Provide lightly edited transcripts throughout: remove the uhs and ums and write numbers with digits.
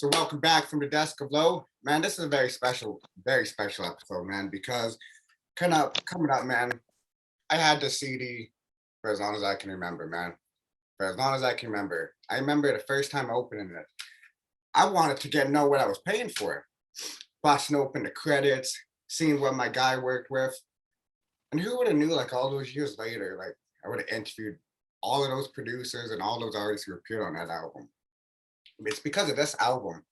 So welcome back from the desk of Low. Man, this is a very special episode, man, because coming up, man, I had the CD for as long as I can remember, man. For as long as I can remember. I remember the first time opening it. I wanted to know what I was paying for it. Busting open the credits, seeing what my guy worked with. And who would have knew, like, all those years later, like, I would have interviewed all of those producers and all those artists who appeared on that album. It's because of this album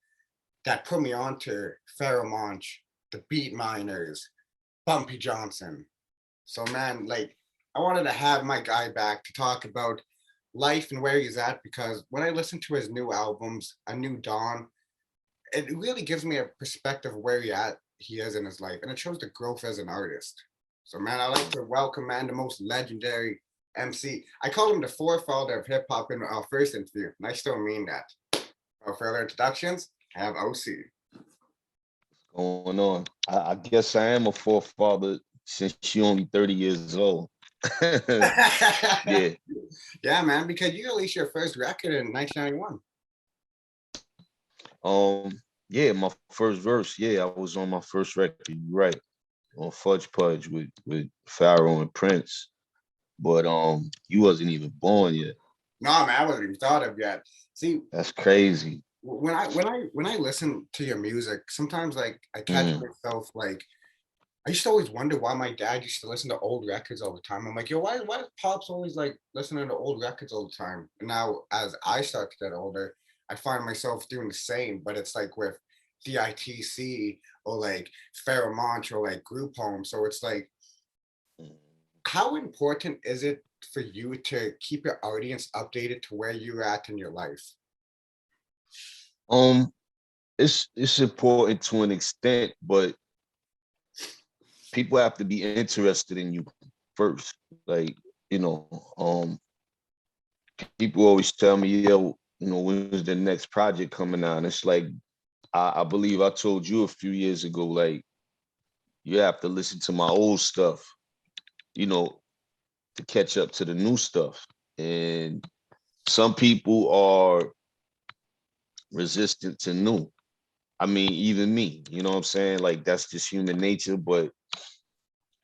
that put me on to Pharoah Monch, the Beat Miners, Bumpy Johnson. So, man, like, I wanted to have my guy back to talk about life and where he's at, because when I listen to his new albums, A New Dawn, it really gives me a perspective of where he is in his life, and it shows the growth as an artist. So, man, I'd like to welcome, man, the most legendary MC. I call him the forefather of hip hop in our first interview, and I still mean that. Without further introductions, I have OC. What's going on? I guess I am a forefather since you're only 30 years old. Yeah. Yeah, man, because you released your first record in 1991. Yeah, my first verse. Yeah, I was on my first record. You're right, on Fudge Pudge with Pharaoh and Prince. But you wasn't even born yet. No, man, I wasn't even thought of yet. See, that's crazy. When I listen to your music, sometimes like I catch myself like I used to always wonder why my dad used to listen to old records all the time. I'm like, yo, why does Pops always like listening to old records all the time? And now as I start to get older, I find myself doing the same, but it's like with D.I.T.C or like Pharoah Monch or like group home. So it's like, how important is it for you to keep your audience updated to where you're at in your life? It's important to an extent, but people have to be interested in you first. Like, people always tell me, yo, when's the next project coming out? And it's like, I believe I told you a few years ago, like, you have to listen to my old stuff, to catch up to the new stuff. And some people are resistant to new. I mean, even me, you know what I'm saying? Like, that's just human nature. But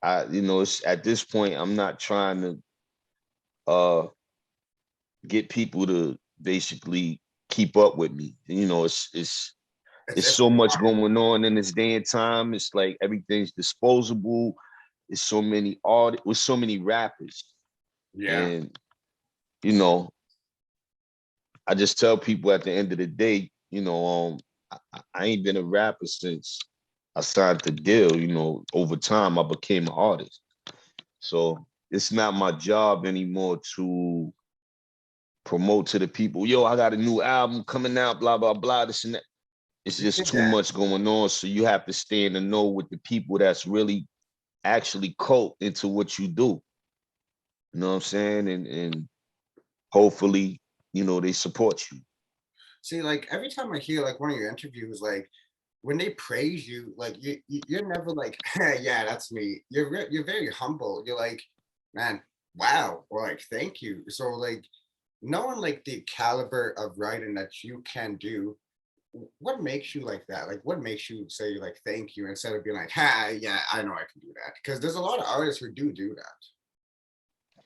it's at this point, I'm not trying to get people to basically keep up with me. It's so much going on in this day and time. It's like everything's disposable. There's so many artists, with so many rappers. Yeah. And, I just tell people at the end of the day, I ain't been a rapper since I signed the deal. Over time, I became an artist. So it's not my job anymore to promote to the people, yo, I got a new album coming out, blah, blah, blah, this and that. It's just too much going on. So you have to stay in the know with the people that's really actually cult into what you do. You know what I'm saying? And hopefully, they support you. See, like every time I hear like one of your interviews, like when they praise you, like you're never like, hey, yeah, that's me. You're very humble. You're like, man, wow, or like, thank you. So like knowing like the caliber of writing that you can do, what makes you like that? Like, what makes you say like thank you instead of being like, ha, yeah, I know I can do that? Because there's a lot of artists who do that.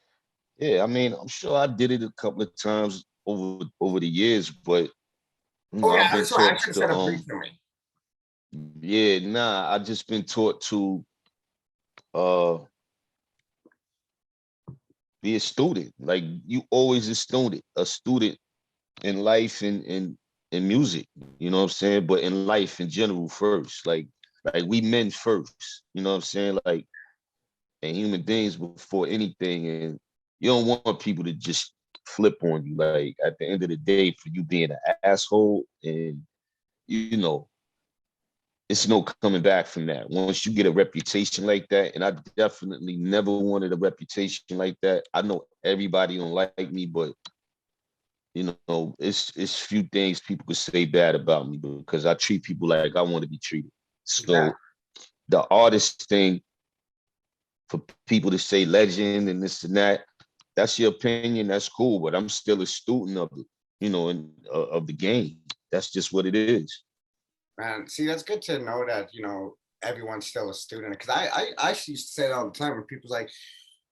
Yeah, I mean, I'm sure I did it a couple of times over the years, but I've been taught to yeah, nah, I just been taught to be a student. Like, you always a student in life and in music, you know what I'm saying? But in life in general first. Like we men first, you know what I'm saying? Like, and human beings before anything. And you don't want people to just flip on you. Like, at the end of the day, for you being an asshole, and it's no coming back from that. Once you get a reputation like that, and I definitely never wanted a reputation like that. I know everybody don't like me, but it's few things people could say bad about me, because I treat people like I want to be treated. So the artist thing, for people to say legend and this and that, that's your opinion, that's cool, but I'm still a student of it, of the game. That's just what it is. Man, see, that's good to know that, everyone's still a student. Because I used to say it all the time when people's like,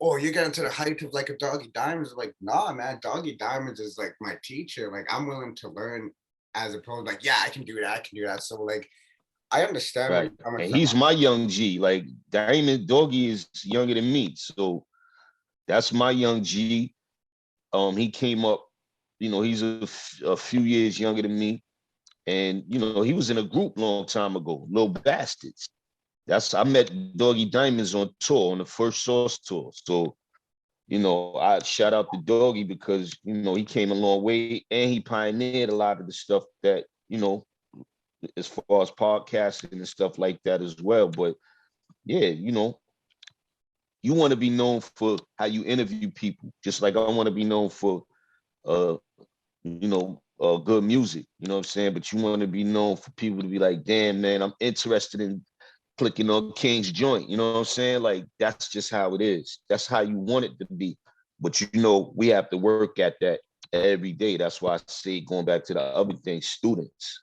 oh, you're getting to the height of like a Doggy Diamonds. Like, nah, man, Doggy Diamonds is like my teacher. Like, I'm willing to learn as opposed like, yeah, I can do that. I can do that. So like, I understand where Right. you're coming And from. he's my young G. Like Diamond Doggy is younger than me. So that's my young G. He came up, he's a few years younger than me. And he was in a group long time ago, Little Bastards. I met Doggy Diamonds on tour, on the First Source tour. So, I shout out to Doggy because, he came a long way and he pioneered a lot of the stuff that, as far as podcasting and stuff like that as well. But yeah, you want to be known for how you interview people, just like I want to be known for uh, good music, you know what I'm saying? But you want to be known for people to be like, damn, man, I'm interested in clicking on King's joint. You know what I'm saying? Like, that's just how it is. That's how you want it to be. But we have to work at that every day. That's why I say, going back to the other thing, students.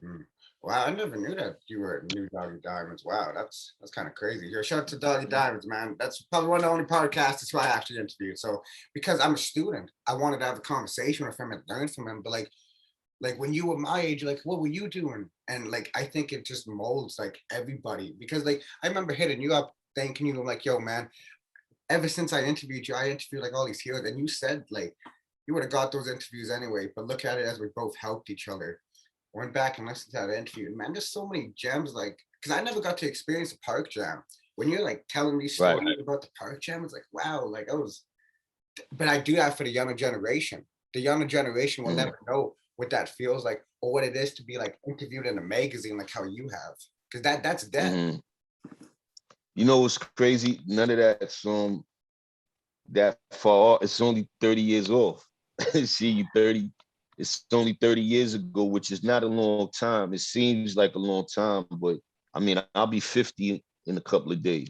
Mm. Wow, I never knew that you were new Doggy Diamonds. Wow, that's kind of crazy. Here, shout out to Doggy Diamonds, man. That's probably one of the only podcasts that's why I actually interviewed. So because I'm a student, I wanted to have a conversation with him and learn from him. But like when you were my age, like what were you doing? And like I think it just molds like everybody because like I remember hitting you up, thanking you, like, yo, man, ever since I interviewed you, I interviewed like all these heroes, and you said like you would have got those interviews anyway, but look at it as we both helped each other. Went back and listened to that interview, and man, there's so many gems. Like, because I never got to experience a park jam. When you're like telling me Right. stories about the park jam, it's like wow, like I was. But I do that for the younger generation. The younger generation will never know what that feels like or what it is to be like interviewed in a magazine, like how you have, because that's dead. Mm-hmm. You know what's crazy? None of that's that far. It's only 30 years off. See, you 30. It's only 30 years ago, which is not a long time. It seems like a long time, but I mean, I'll be 50 in a couple of days.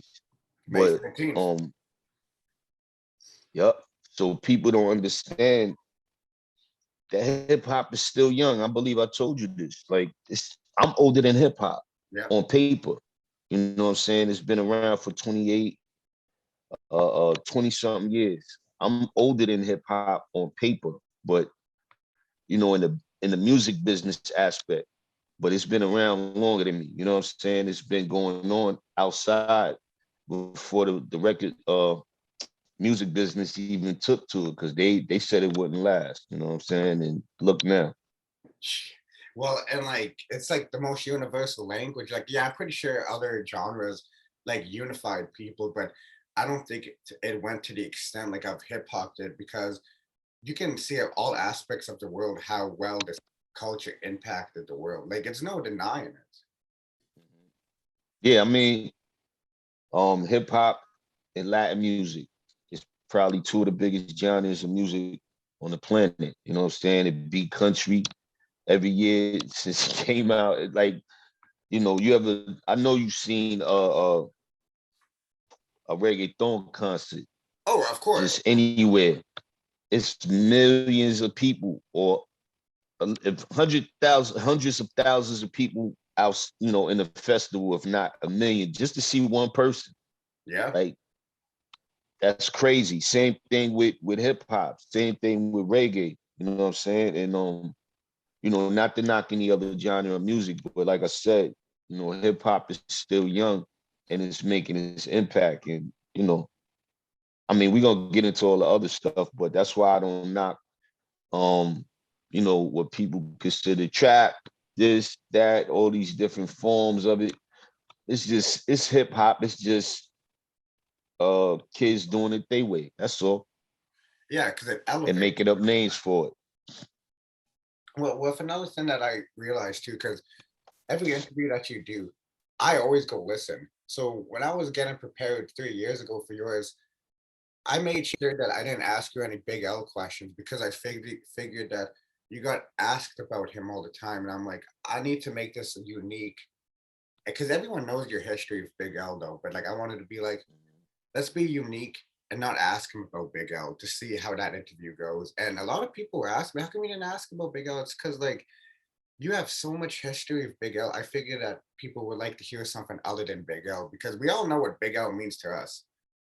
May But 15th. yep. So people don't understand that hip hop is still young. I believe I told you this. Like, I'm older than hip hop Yeah. on paper. You know what I'm saying? It's been around for 20 something years. I'm older than hip hop on paper, but in the music business aspect, but it's been around longer than me. You know what I'm saying? It's been going on outside before the record music business even took to it because they said it wouldn't last. You know what I'm saying? And look now. Well, and like it's like the most universal language. Like, yeah, I'm pretty sure other genres like unified people, but I don't think it went to the extent like of hip hop did because you can see at all aspects of the world how well this culture impacted the world. Like, it's no denying it. Yeah, I mean, hip hop and Latin music is probably two of the biggest genres of music on the planet. You know what I'm saying? It beat country every year since it came out. Like, I know you've seen a reggaeton concert Oh, of course. just anywhere. It's millions of people or if hundreds of thousands of people out, in the festival, if not a million, just to see one person. Yeah. Like, that's crazy. Same thing with hip hop. Same thing with reggae. You know what I'm saying? And not to knock any other genre of music, but like I said, hip hop is still young and it's making its impact. And I mean, we're gonna get into all the other stuff, but that's why I don't knock what people consider trap, this, that, all these different forms of it. It's hip hop. It's just kids doing it their way. That's all. Yeah, because it And elevates. making up names for it. Well, with another thing that I realized too, because every interview that you do, I always go listen. So when I was getting prepared 3 years ago for yours, I made sure that I didn't ask you any Big L questions because I figured that you got asked about him all the time, and I'm like, I need to make this unique because everyone knows your history of Big L though, but like I wanted to be like, let's be unique and not ask him about Big L to see how that interview goes. And a lot of people were asking me, how come you didn't ask about Big L? It's because like You have so much history of Big L. I figured that people would like to hear something other than Big L because we all know what Big L means to us.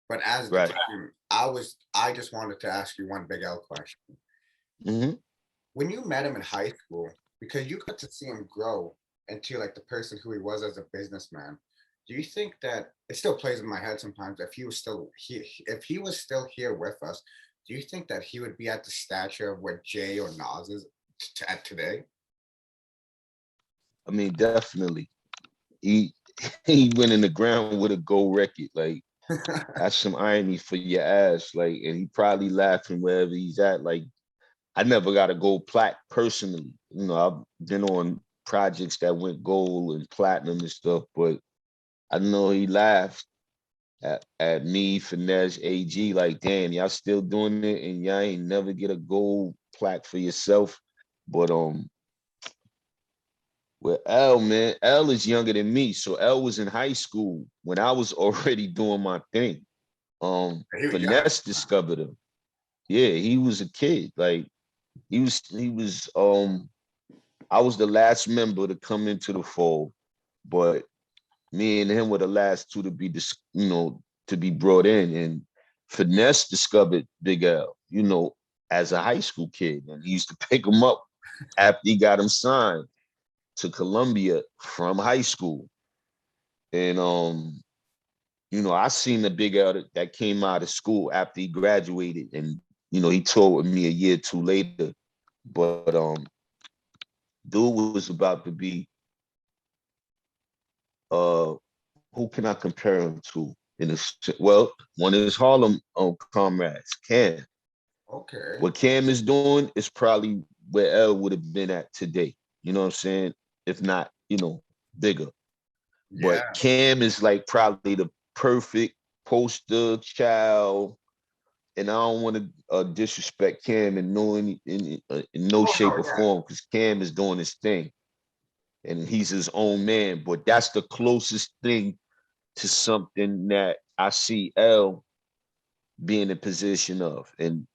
But as the Right. time, I just wanted to ask you one Big L question. Hmm. When you met him in high school, because you got to see him grow into like the person who he was as a businessman, do you think that it still plays in my head sometimes if he was still here, if he was still here with us, do you think that he would be at the stature of what Jay or Nas is at today? I mean, definitely. He he went in the ground with a gold record. Like that's some irony for your ass. Like, and he probably laughing wherever he's at. Like, I never got a gold plaque personally. You know, I've been on projects that went gold and platinum and stuff, but I know he laughed at me, Finesse, AG, like, damn, y'all still doing it and y'all ain't never get a gold plaque for yourself. But with L, man, L is younger than me. So L was in high school when I was already doing my thing. He was young. Finesse discovered him. Yeah, he was a kid. Like he was I was the last member to come into the fold, but me and him were the last two to be to be brought in. And Finesse discovered Big L, as a high school kid. And he used to pick him up after he got him signed to Columbia from high school. And I seen the Big L that came out of school after he graduated. And, he toured with me a year or two later. But dude was about to be uh who can I compare him to? Well, one of his Harlem comrades, Cam. Okay. What Cam is doing is probably where L would have been at today. You know what I'm saying? If not, bigger. But Yeah. Cam is like probably the perfect poster child. And I don't want to disrespect Cam in no Oh no, shape or yeah. form because Cam is doing his thing and he's his own man. But that's the closest thing to something that I see L being in position of. And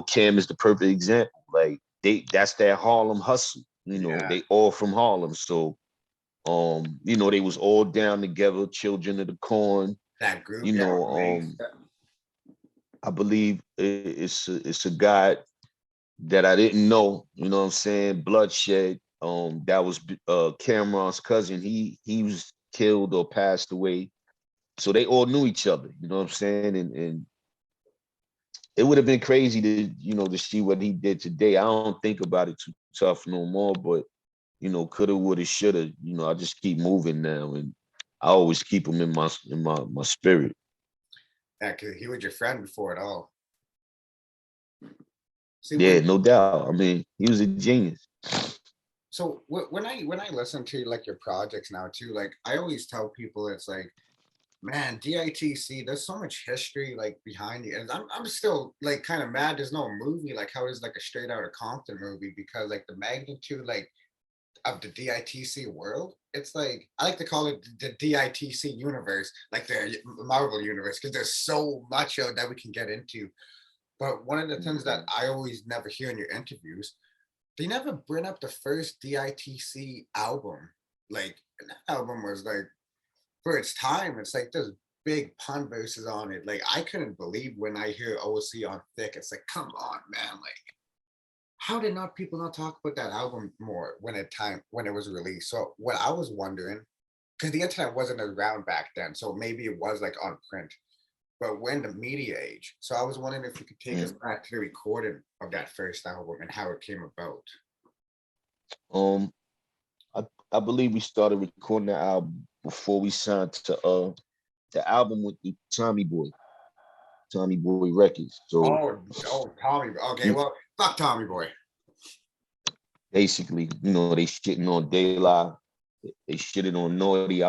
Cam is the perfect example. Like that's their Harlem hustle. Yeah. They all from Harlem. So they was all down together, children of the corn. That group, You yeah, know, with Mace. I believe it's a guy that I didn't know, you know what I'm saying? Bloodshed. That was Cameron's cousin. He was killed or passed away. So they all knew each other, you know what I'm saying? And it would have been crazy to see what he did today. I don't think about it too tough no more, but coulda, woulda, shoulda. I just keep moving now, and I always keep him in my spirit. Yeah, because he was your friend before it all. See, Yeah, when no doubt. I mean, he was a genius. when I listen to like your projects now too, like I always tell people it's like, man, D.I.T.C. There's so much history like behind it, and I'm still like kind of mad. There's no movie like how it's like a straight out of Compton movie because like the magnitude like of the D.I.T.C. world. It's like I like to call it the D.I.T.C. universe, like the Marvel universe, because there's so much of that we can get into. But one of the things that I always never hear in your interviews, they never bring up the first D.I.T.C. album. Like and that album was like for its time, it's like there's big pun verses on it. Like I couldn't believe when I hear OC on Thick. It's like, come on, man. Like, how did not people not talk about that album more when it was released? So what I was wondering, because the internet wasn't around back then, so maybe it was like on print. But when the media age, so I was wondering if you could take us Mm. back to the recording of that first album and how it came about. Um, I believe we started recording the album before we signed to the album with the Tommy Boy Records. So Oh, Tommy. Okay, you well, fuck Tommy Boy. basically, they shitting on De La, they shitting on Naughty.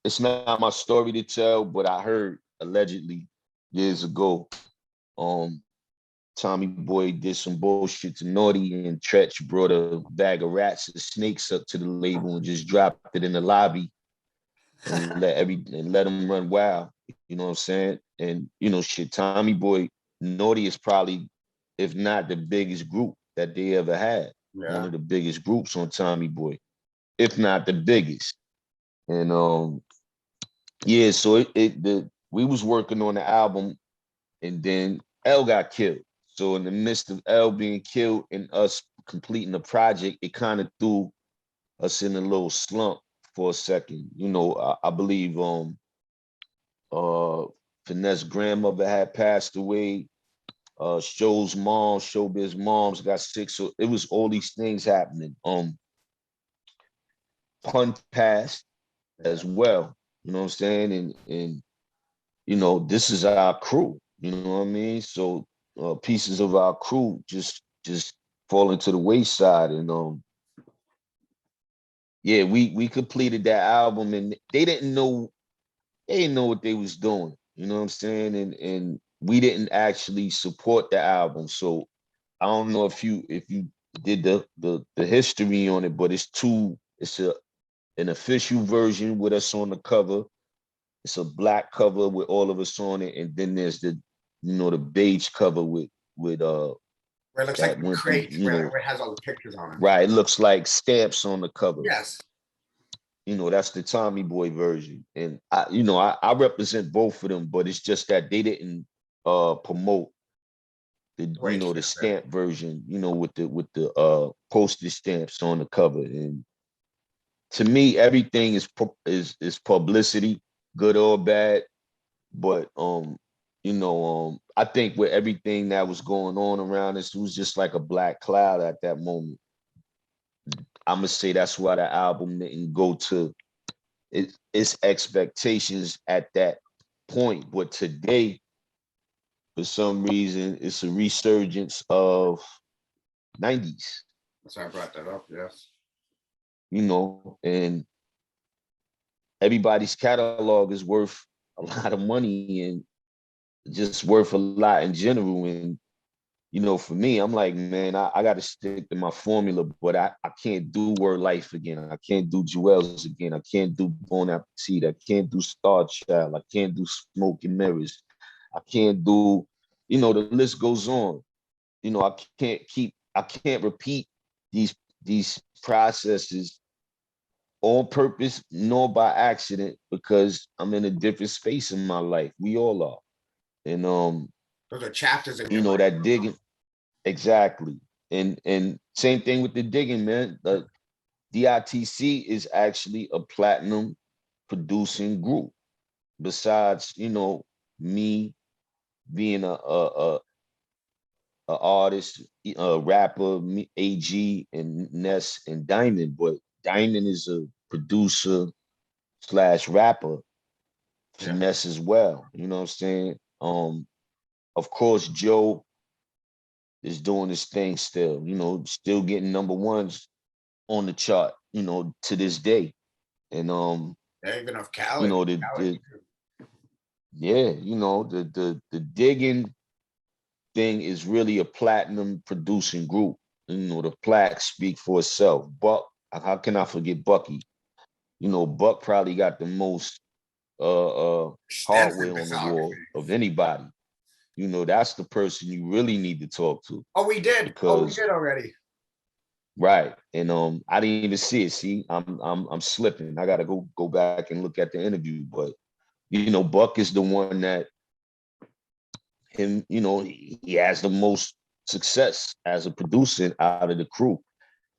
It's not my story to tell, but I heard allegedly years ago, um, Tommy Boy did some bullshit to Naughty, and Tretch brought a bag of rats and snakes up to the label and just dropped it in the lobby and let them run wild. You know what I'm saying? And shit, Tommy Boy, Naughty is probably, if not the biggest group that they ever had. one Yeah. of the biggest groups on Tommy Boy, if not the biggest. And yeah, so we was working on the album, and then L got killed. So in the midst of L being killed and us completing the project, it kind of threw us in a little slump for a second. You know, I believe uh Finesse grandmother had passed away. Showbiz moms got sick. So it was all these things happening. Pun passed Yeah. as well. You know what I'm saying? And you know, this is our crew. You know what I mean? So pieces of our crew just fall into the wayside. And yeah, we completed that album, and they didn't know what they was doing. You know what I'm saying? And we didn't actually support the album. So I don't know if you did the history on it, but it's an official version with us on the cover. It's a black cover with all of us on it, and then there's the beige cover with Where it looks like that the went through, crate where it has all the pictures on it. right. It looks like stamps on the cover. Yes. That's the Tommy Boy version. And I represent both of them, but it's just that they didn't promote the The way it the should have been. stamp version, with the postage stamps on the cover. And to me, everything is publicity, good or bad. But I think with everything that was going on around us, it was just like a black cloud at that moment. I'm gonna say that's why the album didn't go to its expectations at that point. But today, for some reason, it's a resurgence of 90s, That's why I brought that up. Yes. and everybody's catalog is worth a lot of money and just worth a lot in general. And for me, I'm like, man, I got to stick to my formula, but I can't do Word Life again. I can't do Jewels again. I can't do Bon Appetit. I can't do Starchild. I can't do Smoke and Mirrors. I can't do, the list goes on. I can't repeat these processes on purpose nor by accident because I'm in a different space in my life. We all are. And Those are chapters in your life. that digging. Exactly. And same thing with the digging, man. The D.I.T.C is actually a platinum producing group. Besides, me being a artist, a rapper, AG and Ness and Diamond, but Diamond is a producer slash rapper, Yeah. Finesse as well. You know what I'm saying? Of course, Joe is doing his thing still, still getting number ones on the chart, to this day. And Yeah, even of Khaled. Khaled. yeah, the digging thing is really a platinum producing group. The plaques speak for itself. Buck, how can I forget Bucky? Buck probably got the most Extensive hardware on the wall discography. of anybody. That's the person you really need to talk to Oh, we did. Oh, we because did already. right. And I didn't even see it. See, I'm slipping. I gotta go back and look at the interview. But Buck is the one that he has the most success as a producer out of the crew.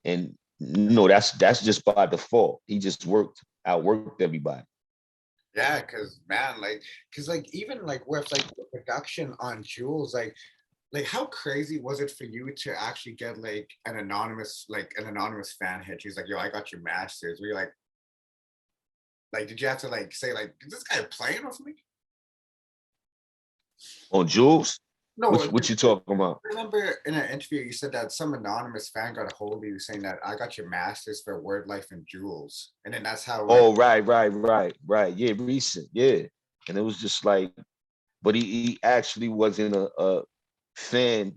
And that's just by default. He just outworked everybody. Yeah, because man, because even with the production on Jules, how crazy was it for you to actually get an anonymous fan hit? She's like, "Yo, I got your masters." Were you did you have to say is this guy playing with me? On Jules, No, what you talking about? I remember in an interview you said that some anonymous fan got a hold of you saying that I got your masters for Word Life and Jules, and then that's how Oh, right. Yeah, recent. Yeah. And it was just like, but he actually wasn't a fan,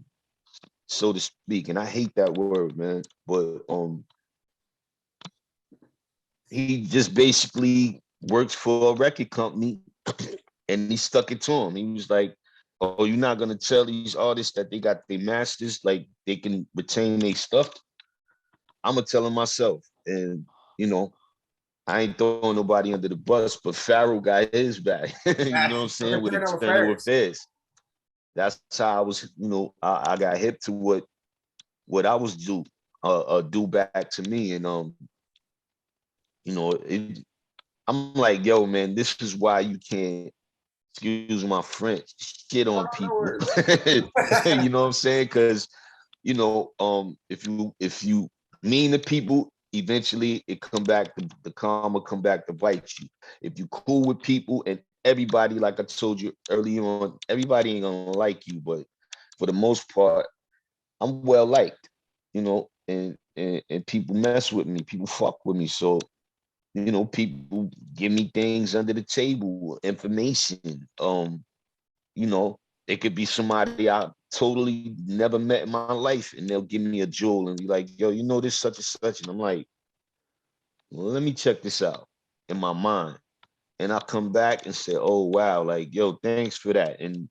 so to speak. And I hate that word, man. But he just basically works for a record company and he stuck it to him. He was like, "Oh, you're not gonna tell these artists that they got their masters, like they can retain their stuff." I'm gonna tell him myself. And you know, I ain't throwing nobody under the bus, but Pharaoh got his back. You know what I'm saying? With Internal internal affairs. affairs. That's how I was, you know, I got hip to what I was due back to me. And you know, I'm like, yo, man, this is why you can't, excuse my French, shit Oh, on no people. worries. You know what I'm saying? Because you know, if you mean to people, eventually it come back the karma come back to bite you. If you cool with people and everybody, like I told you early on, everybody ain't gonna like you, but for the most part, I'm well liked, you know, and people mess with me, people fuck with me. So you know, people give me things under the table, information. You know, it could be somebody I totally never met in my life, and they'll give me a jewel and be like, yo, you know this such and such. And I'm like, well, let me check this out in my mind. And I come back and say, oh wow, like, yo, thanks for that. And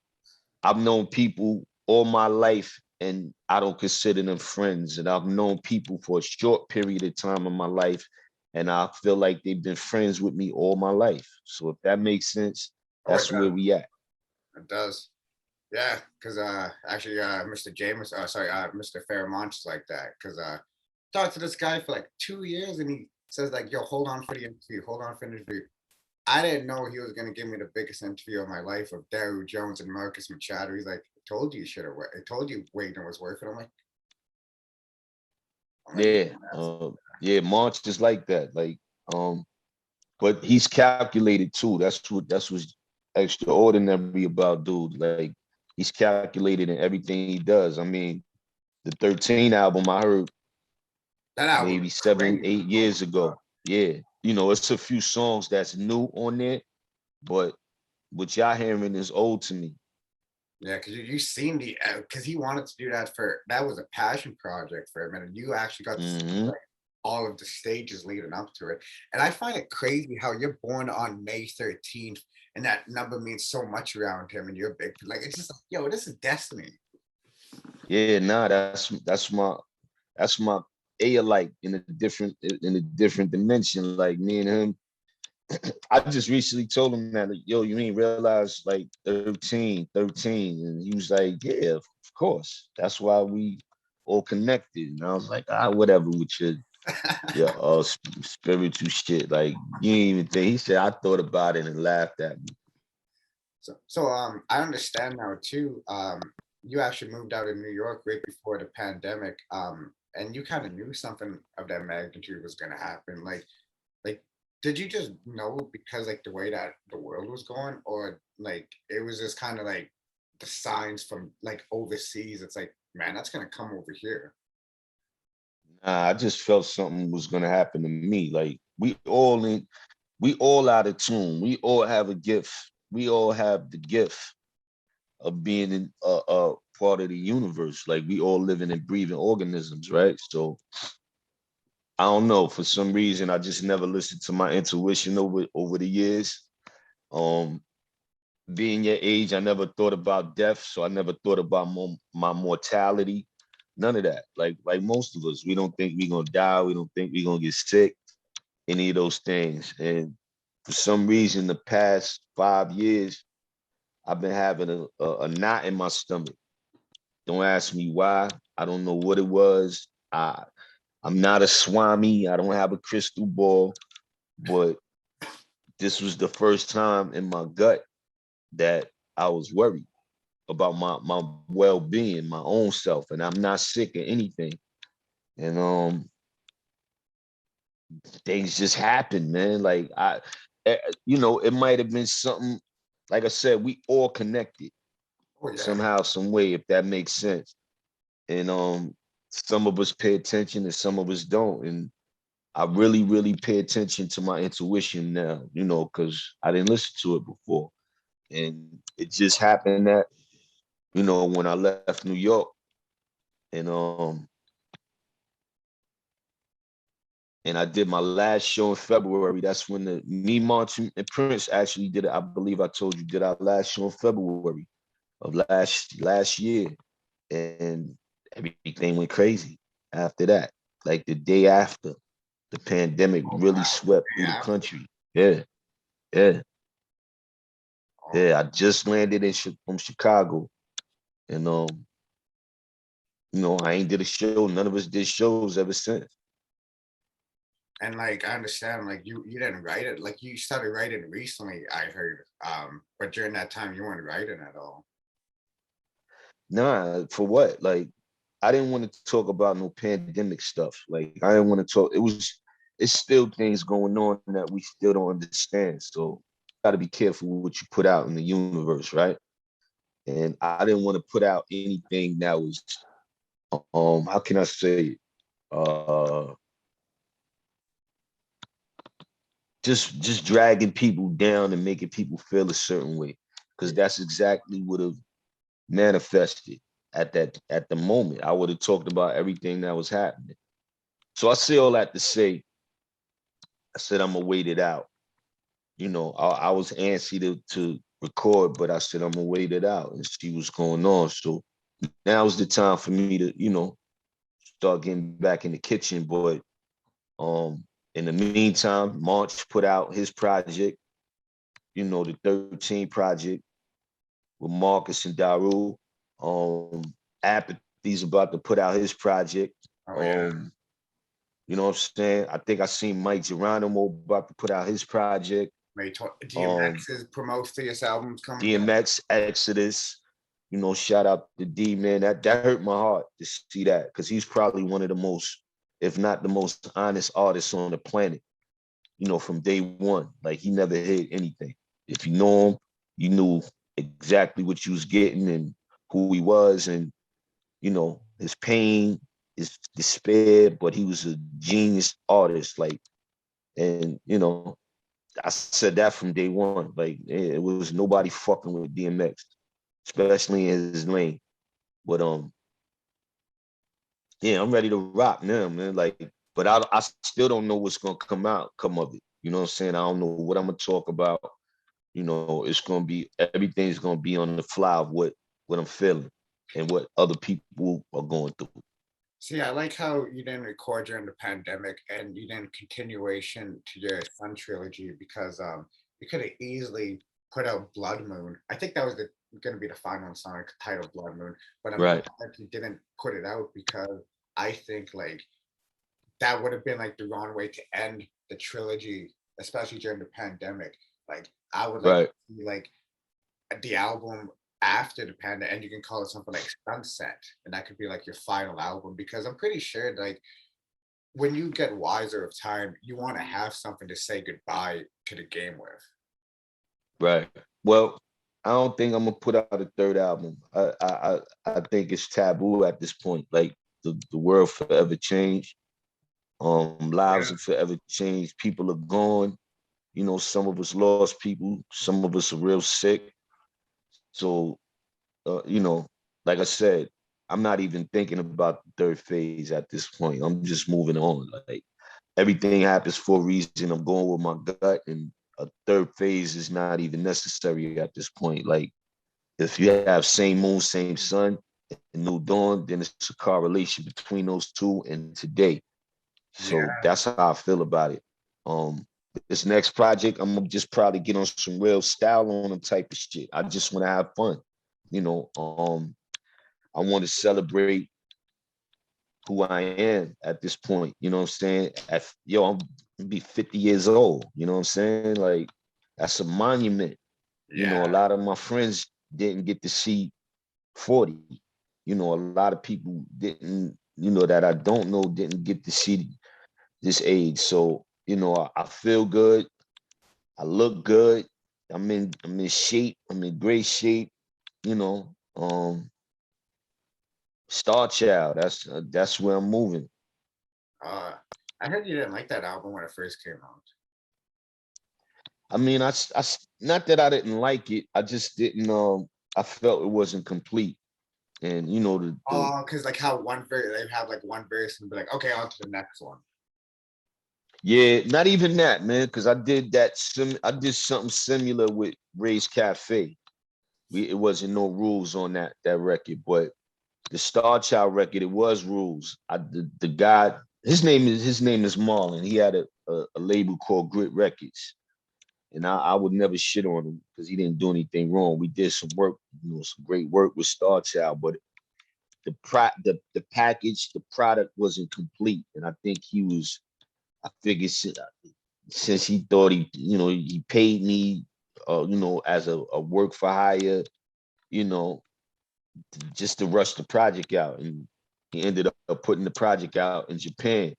I've known people all my life and I don't consider them friends. And I've known people for a short period of time in my life. And I feel like they've been friends with me all my life. So if that makes sense, Oh, it that's where does. we at. It does. Yeah, because actually, Mr. James, sorry, Mr. Fairmont is like that. Because talked to this guy for like 2 years, and he says like, "Yo, hold on for the interview. Hold on for the interview." I didn't know he was gonna give me the biggest interview of my life of Daryl Jones and Marcus Machado. He's like, "I told you should have. I told you Wagner was worth it." I'm like, Yeah. Yeah, March is like that. Like, but he's calculated too. That's what's extraordinary about dude. Like he's calculated in everything he does. I mean, the 13 album I heard that album maybe is seven, crazy. 8 years ago. Yeah. You know, it's a few songs that's new on there, but what y'all hearing is old to me. Yeah, because you seen the because he wanted to do that for that was a passion project for him, and you actually got to see Hmm. like all of the stages leading up to it. And I find it crazy how you're born on May 13th, and that number means so much around him, and you're big. Like it's just like, yo, this is destiny. Yeah, nah, that's my A alike in a different dimension. Like me and him, I just recently told him that, like, yo, you ain't realize like 13, and he was like, yeah, of course. That's why we all connected. And I was like, whatever with your spiritual shit. Like you ain't even think. He said I thought about it and laughed at me. So I understand now too. You actually moved out of New York right before the pandemic. And you kind of knew something of that magnitude was going to happen. Like, did you just know because like the way that the world was going, or like it was just kind of like the signs from like overseas? It's like, man, that's going to come over here. Nah, I just felt something was gonna happen to me. Like we all out of tune. We all have a gift. We all have the gift of being in a part of the universe. Like we all living and breathing organisms, right? So I don't know. For some reason, I just never listened to my intuition over the years. Um, being your age, I never thought about death, so I never thought about my mortality. None of that. Like most of us, we don't think we're gonna die. We don't think we're gonna get sick. Any of those things. And for some reason, the past 5 years, I've been having a knot in my stomach. Don't ask me why. I don't know what it was. I'm not a swami. I don't have a crystal ball, but this was the first time in my gut that I was worried about my well-being, my own self, and I'm not sick of anything. And things just happen, man. Like you know, it might have been something. Like I said, we all connected Oh yeah. somehow, some way, if that makes sense. And some of us pay attention and some of us don't. And I really, really pay attention to my intuition now, you know, because I didn't listen to it before. And it just happened that, you know, when I left New York and and I did my last show in February. That's when the me, Martin, and Prince actually did it. I believe I told you did our last show in February of last year, and everything went crazy after that. like the day after the pandemic Oh really wow. swept through the Yeah. country. Yeah, yeah, Oh, yeah. I just landed from Chicago, and I ain't did a show. None of us did shows ever since. and like I understand, like you didn't write it. Like you started writing recently, I heard. But during that time you weren't writing at all. Nah, for what? Like, I didn't want to talk about no pandemic stuff. Like, I didn't want to talk. It's still things going on that we still don't understand. So, got to be careful what you put out in the universe, right? And I didn't want to put out anything that was, how can I say it? Just dragging people down and making people feel a certain way, because that's exactly what have manifested at the moment. I would have talked about everything that was happening. So I say all that to say, I said I'm gonna wait it out. I was antsy to record, but I said I'm gonna wait it out and see what's going on. So now's the time for me to, start getting back in the kitchen. But um, in the meantime, March put out his project, the 13 project with Marcus and Daru. Apathy's about to put out his project. Oh yeah. Um, you know what I'm saying? I think I seen Mike Geronimo about to put out his project. DMX is Prometheus album's coming out. DMX Exodus. Shout out to D, man. That hurt my heart to see that, because he's probably one of the most, if not the most honest artists on the planet. From day one, like he never hid anything. If you know him, you knew exactly what you was getting and who he was, and his pain, his despair. But he was a genius artist, like, and I said that from day one. Like, it was nobody fucking with DMX, especially in his lane. But yeah, I'm ready to rock now, man. Like, but I still don't know what's gonna come of it. You know what I'm saying? I don't know what I'm gonna talk about. It's gonna be, everything's gonna be on the fly of what I'm feeling and what other people are going through. See, I like how you didn't record during the pandemic and you didn't continuation to your Sun trilogy because you could have easily put out Blood Moon. I think that was going to be the final song titled Blood Moon, but I'm glad Right, that you didn't put it out because I think like that would have been like the wrong way to end the trilogy, especially during the pandemic. Like I would like to right. see like the album after the panda, and you can call it something like Sunset, and that could be like your final album because I'm pretty sure like when you get wiser of time, you want to have something to say goodbye to the game with. Right. Well, I don't think I'm gonna put out a third album. I think it's taboo at this point. Like, the world forever changed. Lives Yeah. have forever changed. People are gone. Some of us lost people. Some of us are real sick. So, like I said, I'm not even thinking about the third phase at this point. I'm just moving on. Like, everything happens for a reason. I'm going with my gut, and a third phase is not even necessary at this point. Like, if you have same moon, same sun, and new dawn, then it's a correlation between those two and today. So Yeah. that's how I feel about it. Um, this next project, I'm gonna just probably get on some real style on them type of shit. I just want to have fun. You know, um, I want to celebrate who I am at this point. You know what I'm saying? I'm gonna be 50 years old. You know what I'm saying? Like, that's a monument. A Yeah. lot of my friends didn't get to see 40. A lot of people didn't, that I don't know, didn't get to see this age. So, I feel good. I look good. I'm in shape. I'm in great shape. You know, um, Starchild. That's where I'm moving. Uh, I heard you didn't like that album when it first came out. I mean, not that I didn't like it. I just didn't. I felt it wasn't complete. And the Oh, because like how one verse they have like one verse and be like, okay, on to the next one. yeah, not even that, man. Because I did something similar with Ray's Cafe. It wasn't no rules on that record, but the Star Child record, it was rules. The guy his name is Marlon. He had a label called Grit Records. And I would never shit on him because he didn't do anything wrong. We did some work, some great work with Starchild, but the package, the product wasn't complete. And I think I figured since he thought he paid me, as a work for hire, you know, just to rush the project out. And he ended up putting the project out in Japan,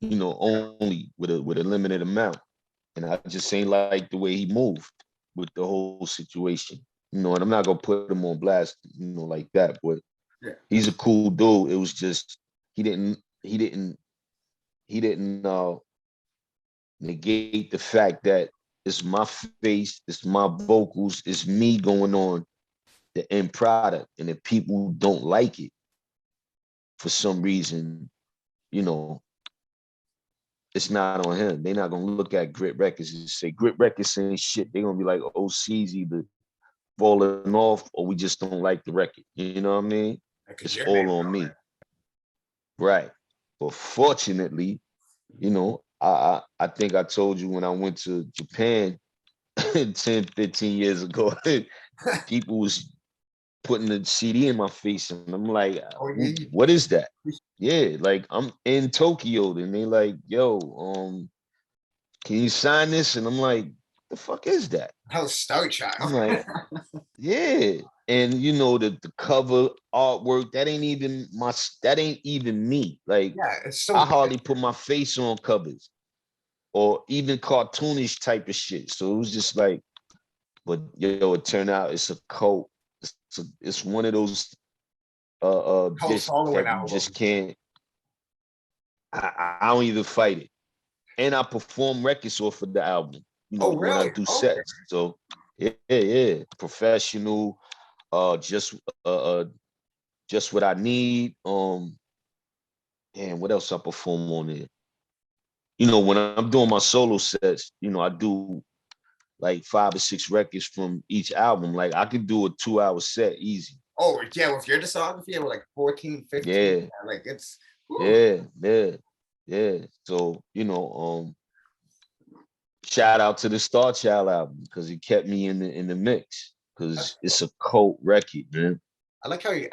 only with a limited amount. And I just ain't like the way he moved with the whole situation. And I'm not gonna put him on blast, like that, but Yeah. he's a cool dude. It was just he didn't negate the fact that it's my face, it's my vocals, it's me going on the end product. And if people don't like it for some reason, you know, it's not on him. They're not gonna look at Grit Records and say Grit Records saying shit. They're gonna be like, oh, C's either falling off or we just don't like the record. You know what I mean? It's all on me. Right. But fortunately, I think I told you when I went to Japan 10, 15 years ago, people was putting the CD in my face and I'm like, what is that? Yeah, like I'm in Tokyo and they like, yo, can you sign this? And I'm like, the fuck is that? How's Starchild? I'm like, yeah. And the cover artwork, that ain't even me. Like Yeah, it's so I hardly put my face on covers or even cartoonish type of shit. So it was just like, but it turned out it's a cult. It's one of those discs following that you album. just can't. I don't even fight it. And I perform records off of the album, Oh, when I really? do Okay. sets. So yeah. Professional, uh just uh, uh just what I need. And what else I perform on it? When I'm doing my solo sets, I do like 5 or 6 records from each album. Like I could do a 2-hour set easy. Oh, yeah, with your discography, like 14, 15. Yeah, Like it's yeah. So, shout out to the Star Child album because it kept me in the mix because it's a cult record, man. I like how you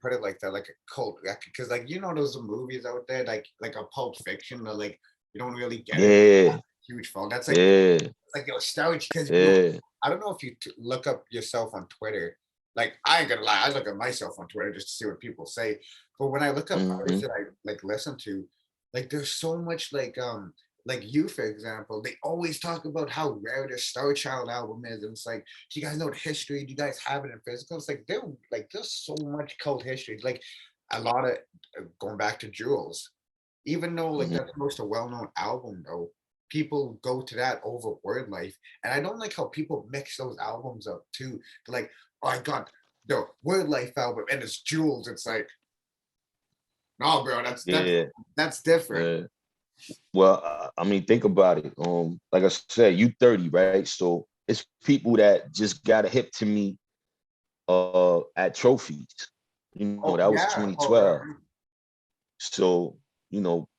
put it like that, like a cult record, because like those movies out there, like a Pulp Fiction, that like you don't really get it. Yeah, Huge phone. That's yeah, like nostalgia because yeah. I don't know if you look up yourself on Twitter. Like I ain't gonna lie, I look at myself on Twitter just to see what people say. But when I look up artists Hmm. that I like listen to, like there's so much like you, for example, they always talk about how rare the Star Child album is. And it's like, do you guys know the history? Do you guys have it in physical? It's like there's so much cult history. Like a lot of going back to Jules, even though like Hmm. that's the most a well-known album though, people go to that over Word Life. And I don't like how people mix those albums up too. They're like, oh, I got the Word Life album and it's Jules. It's like, no, bro, Yeah, that's different. yeah. Well, I mean, think about it. Like I said, you 30, right? So it's people that just got a hip to me at trophies. Oh That was yeah. Oh, 2012. So,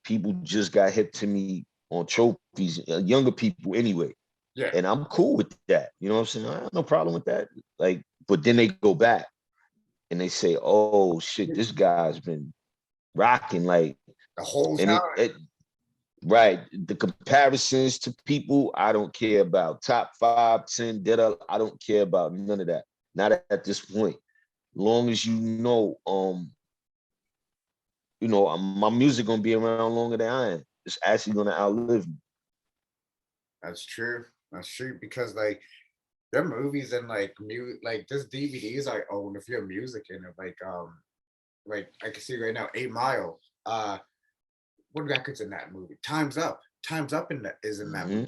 people just got hip to me on trophies, younger people anyway. yeah. And I'm cool with that. You know what I'm saying? I have no problem with that. Like, but then they go back and they say, oh shit, this guy's been rocking. Like, The whole and time. it right. The comparisons to people, I don't care about. Top 5, 10, I don't care about none of that. Not at this point. Long as my music gonna be around longer than I am. It's actually gonna outlive me. That's true. That's true because like there are movies and like there's DVDs I own if you're music in it. Like I can see right now 8 Mile. What records in that movie? Time's Up. Time's Up is in that movie. Hmm.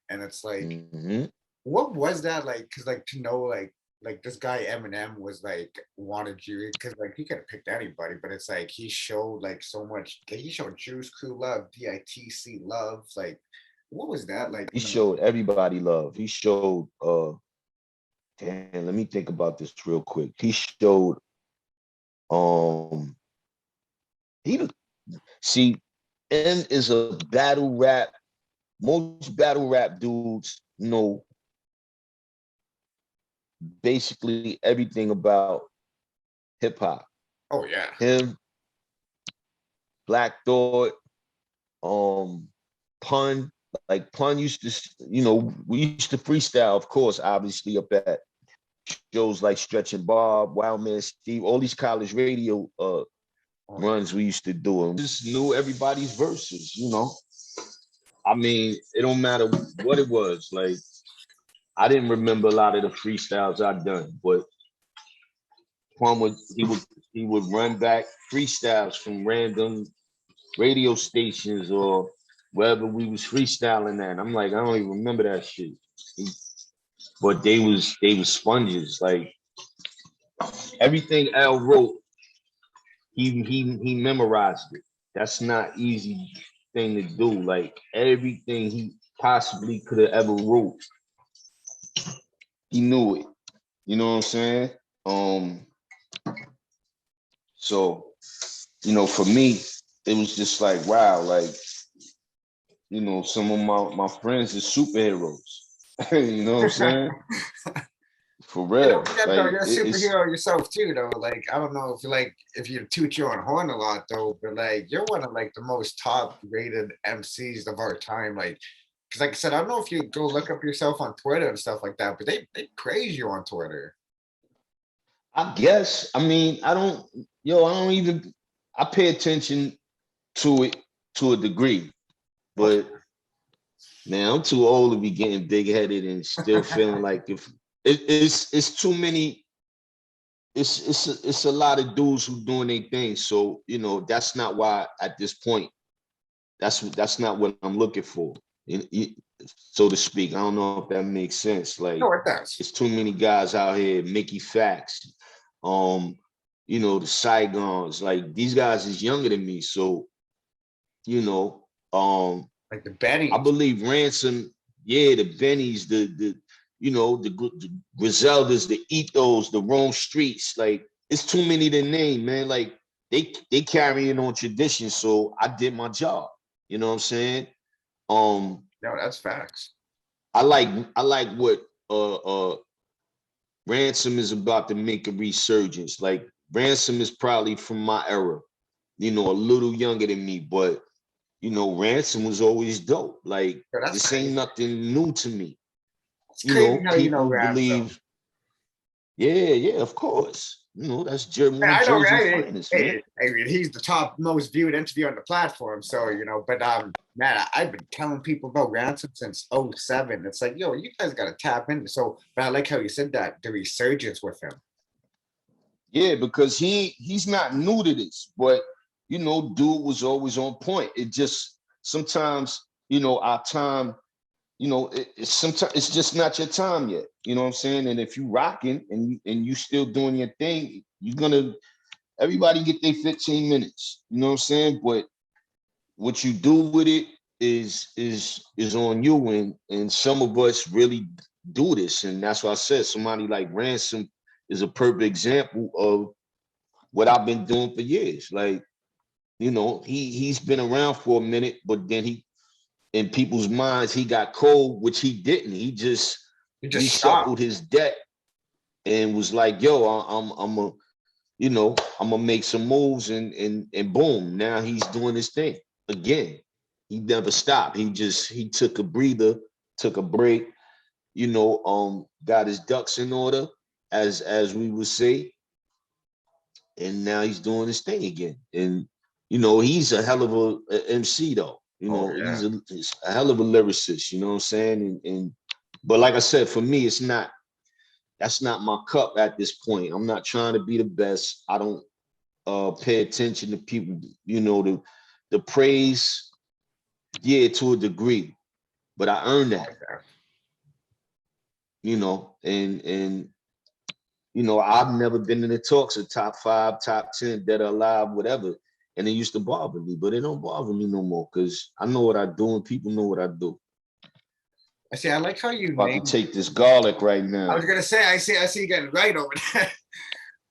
And it's like, Hmm. what was that like? Because like to know like this guy Eminem was like wanted you because like he could have picked anybody, but it's like he showed like so much. Like, he showed Juice Crew love, D.I.T.C love. Like, what was that like? He showed everybody love. He showed damn, let me think about this real quick. He showed um he see M is a battle rap. Most battle rap dudes know basically everything about hip hop. Oh yeah. Him, Black Thought, um, Pun. Like Pun used to, we used to freestyle, of course, obviously up at shows like Stretch and Bob, Wild Man Steve, all these college radio Oh, yeah. runs we used to do. And just knew everybody's verses. I mean, it don't matter what it was. Like, I didn't remember a lot of the freestyles I'd done, but Quan would run back freestyles from random radio stations or wherever we was freestyling at. I'm like, I don't even remember that shit. But they was sponges. Like everything L wrote, he memorized it. That's not easy thing to do. Like everything he possibly could have ever wrote, he knew it. You know what I'm saying? So, for me, it was just like, wow, like, some of my friends are superheroes. You know what I'm saying? For And don't real. forget though, Like you're a it's superhero yourself too, though. Like I don't know if you toot your own horn a lot though, but like you're one of like the most top rated MCs of our time. Like, because like I said, I don't know if you go look up yourself on Twitter and stuff like that, but they praise you on Twitter. I guess. I mean, I don't even I pay attention to it to a degree, Okay. but man, I'm too old to be getting big headed and still feeling like if it's too many. It's a lot of dudes who doing their thing. So that's not why at this point. That's not what I'm looking for, so to speak. I don't know if that makes sense. No, Like it does. it's too many guys out here. Mickey Facts, um, the Saigons. Like these guys is younger than me, so you know, um, Like the I Bennies. believe Ransom, yeah, the Bennies, the Griseldas, the Ethos, the Rome Streets, like it's too many to name, man. Like they carrying on tradition, so I did my job. You know what I'm saying? Um, No, that's facts. I like what Ransom is about to make a resurgence. Like Ransom is probably from my era, a little younger than me, but Ransom was always dope. Like Yo, that's this ain't crazy. nothing new to me. It's crazy how you know People Ransom. believe, yeah, of course. That's one of I know, Jersey's right? finest, man. I mean, he's the top most viewed interview on the platform. So, but man, I've been telling people about Ransom since '07. It's like, yo, you guys gotta tap into. So, but I like how you said that, the resurgence with him. Yeah, because he's not new to this, but dude was always on point. It just sometimes, our time, it's sometimes it's just not your time yet. You know what I'm saying? And if you rocking and you still doing your thing, you're gonna everybody get their 15 minutes. You know what I'm saying? But what you do with it is on you, and some of us really do this, and that's why I said somebody like Ransom is a perfect example of what I've been doing for years. Like, he's been around for a minute, but then he in people's minds he got cold, which he didn't. He just You just reshuffled stopped. his deck and was like, "Yo, I'm gonna make some moves," and boom, now he's doing his thing again. He never stopped. He took a breather, took a break, got his ducks in order, as we would say, and now he's doing his thing again. And he's a hell of a MC though. Oh He's yeah. a hell of a lyricist. You know what I'm saying? And but like I said, for me, it's not. That's not my cup at this point. I'm not trying to be the best. I don't pay attention to people. The praise, yeah, to a degree, but I earn that. Okay. And I've never been in the talks of top 5, top 10, dead or alive, whatever. And it used to bother me, but it don't bother me no more because I know what I do and people know what I do. I see. I like how you About to named. take this garlic right I was now. gonna say. I see you getting right over there.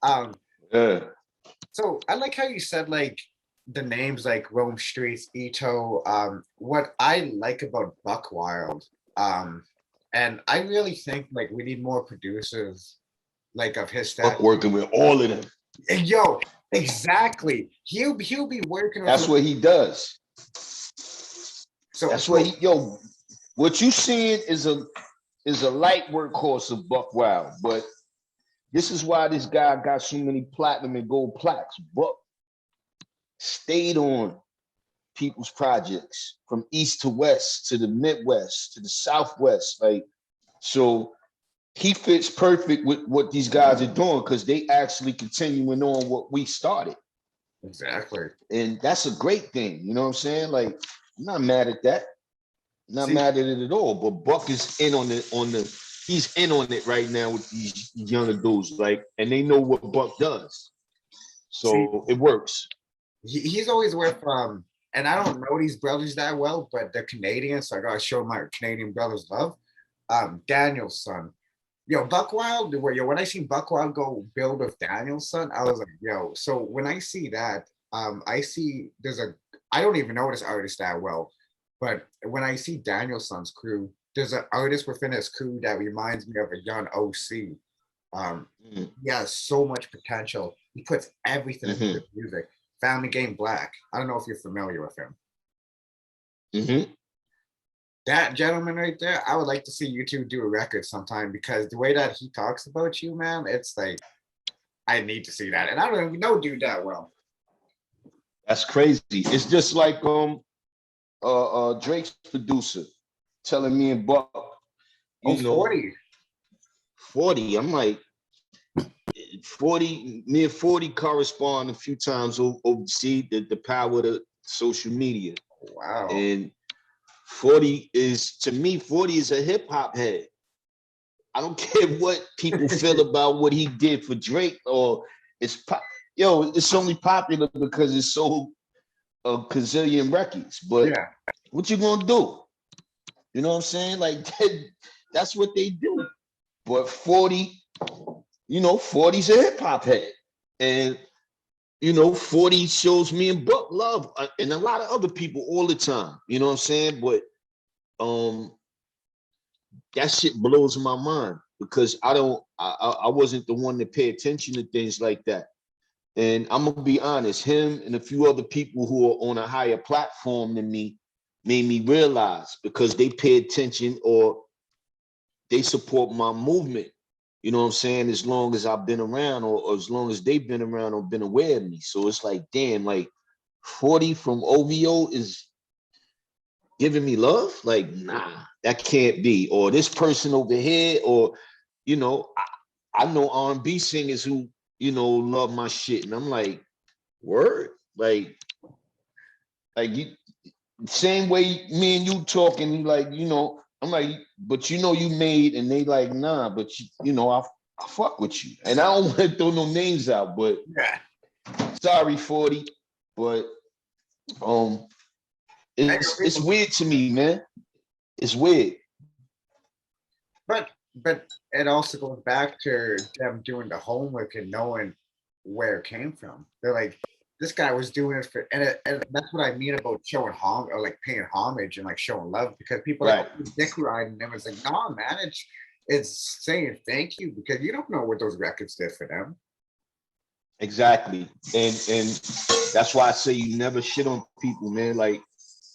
um. Yeah. So I like how you said like the names like Rome Streets, Ito. What I like about Buckwild, and I really think like we need more producers like of his Buck stature. working with all of them. Yo, exactly. He'll be working with That's what he does. so That's what he yo. What you seeing is a light workhorse of Buckwild, but this is why this guy got so many platinum and gold plaques. Buck stayed on people's projects from east to west to the Midwest to the Southwest. Like, so he fits perfect with what these guys are doing because they actually continuing on what we started. exactly. And that's a great thing. You know what I'm saying? Like, I'm not mad at that. Not mad at it at all. But Buck is in on he's in on it right now with these younger dudes. Like, and they know what Buck does. So it works. He's always with and I don't know these brothers that well, but they're Canadian, so I gotta show my Canadian brothers love. Daniel's son. Yo, Buckwild, when I seen Buckwild go build with Daniel's son, I was like, yo, so when I see that, I see I don't even know this artist that well, but when I see Daniel's son's crew, there's an artist within his crew that reminds me of a young OC. He has so much potential. He puts everything into his music. Family Game Black. I don't know if you're familiar with him. That gentleman right there, I would like to see you two do a record sometime because the way that he talks about you, man, it's like I need to see that. And I don't even know dude that well. That's crazy. It's just like Drake's producer telling me and Buck, you know, 40. 40. I'm like 40, me and 40 correspond a few times overseas, the power of social media. Wow. And 40 is, to me, 40 is a hip hop head. I don't care what people feel about what he did for Drake, or it's it's only popular because it's sold a gazillion records. But yeah, what you gonna do? You know what I'm saying? Like that's what they do. But 40, 40's a hip hop head, and 40 shows me and Buck love, and a lot of other people all the time. You know what I'm saying? But that shit blows my mind because I wasn't the one to pay attention to things like that. And I'm gonna be honest, him and a few other people who are on a higher platform than me made me realize because they pay attention or they support my movement. You know what I'm saying? As long as I've been around or as long as they've been around or been aware of me. So it's like, damn, like 40 from OVO is giving me love? Like, nah, that can't be. Or this person over here, or, I know R&B singers who, love my shit. And I'm like, word? Like you, same way me and you talking, like, I'm like, but you made, and they like, nah, but I fuck with you. And I don't want to throw no names out, but yeah. Sorry, 40, but it's weird to me, man. It's weird. But it also goes back to them doing the homework and knowing where it came from. They're like, this guy was doing it for, and that's what I mean about showing homage or like paying homage and like showing love because people are like dick riding them. It's like, nah, man, it's saying thank you because you don't know what those records did for them. Exactly, and that's why I say you never shit on people, man. Like,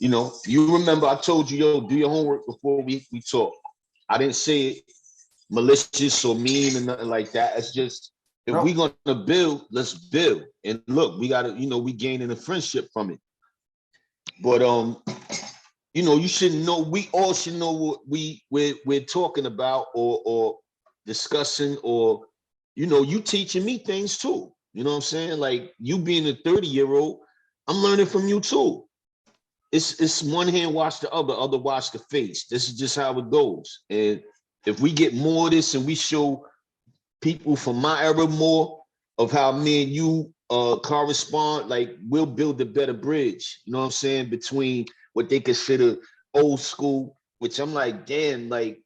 you remember I told you, yo, do your homework before we talk. I didn't say it malicious or mean or nothing like that. It's just if we're gonna build, let's build. And look, we gotta, we gaining a friendship from it. But you should know. We all should know what we're talking about or discussing, or you teaching me things too. You know what I'm saying? Like you being a 30-year-old, I'm learning from you too. It's one hand wash the other wash the face. This is just how it goes. And if we get more of this and we show people from my era more of how me and you correspond, like we'll build a better bridge, you know what I'm saying, between what they consider old school, which I'm like, damn, like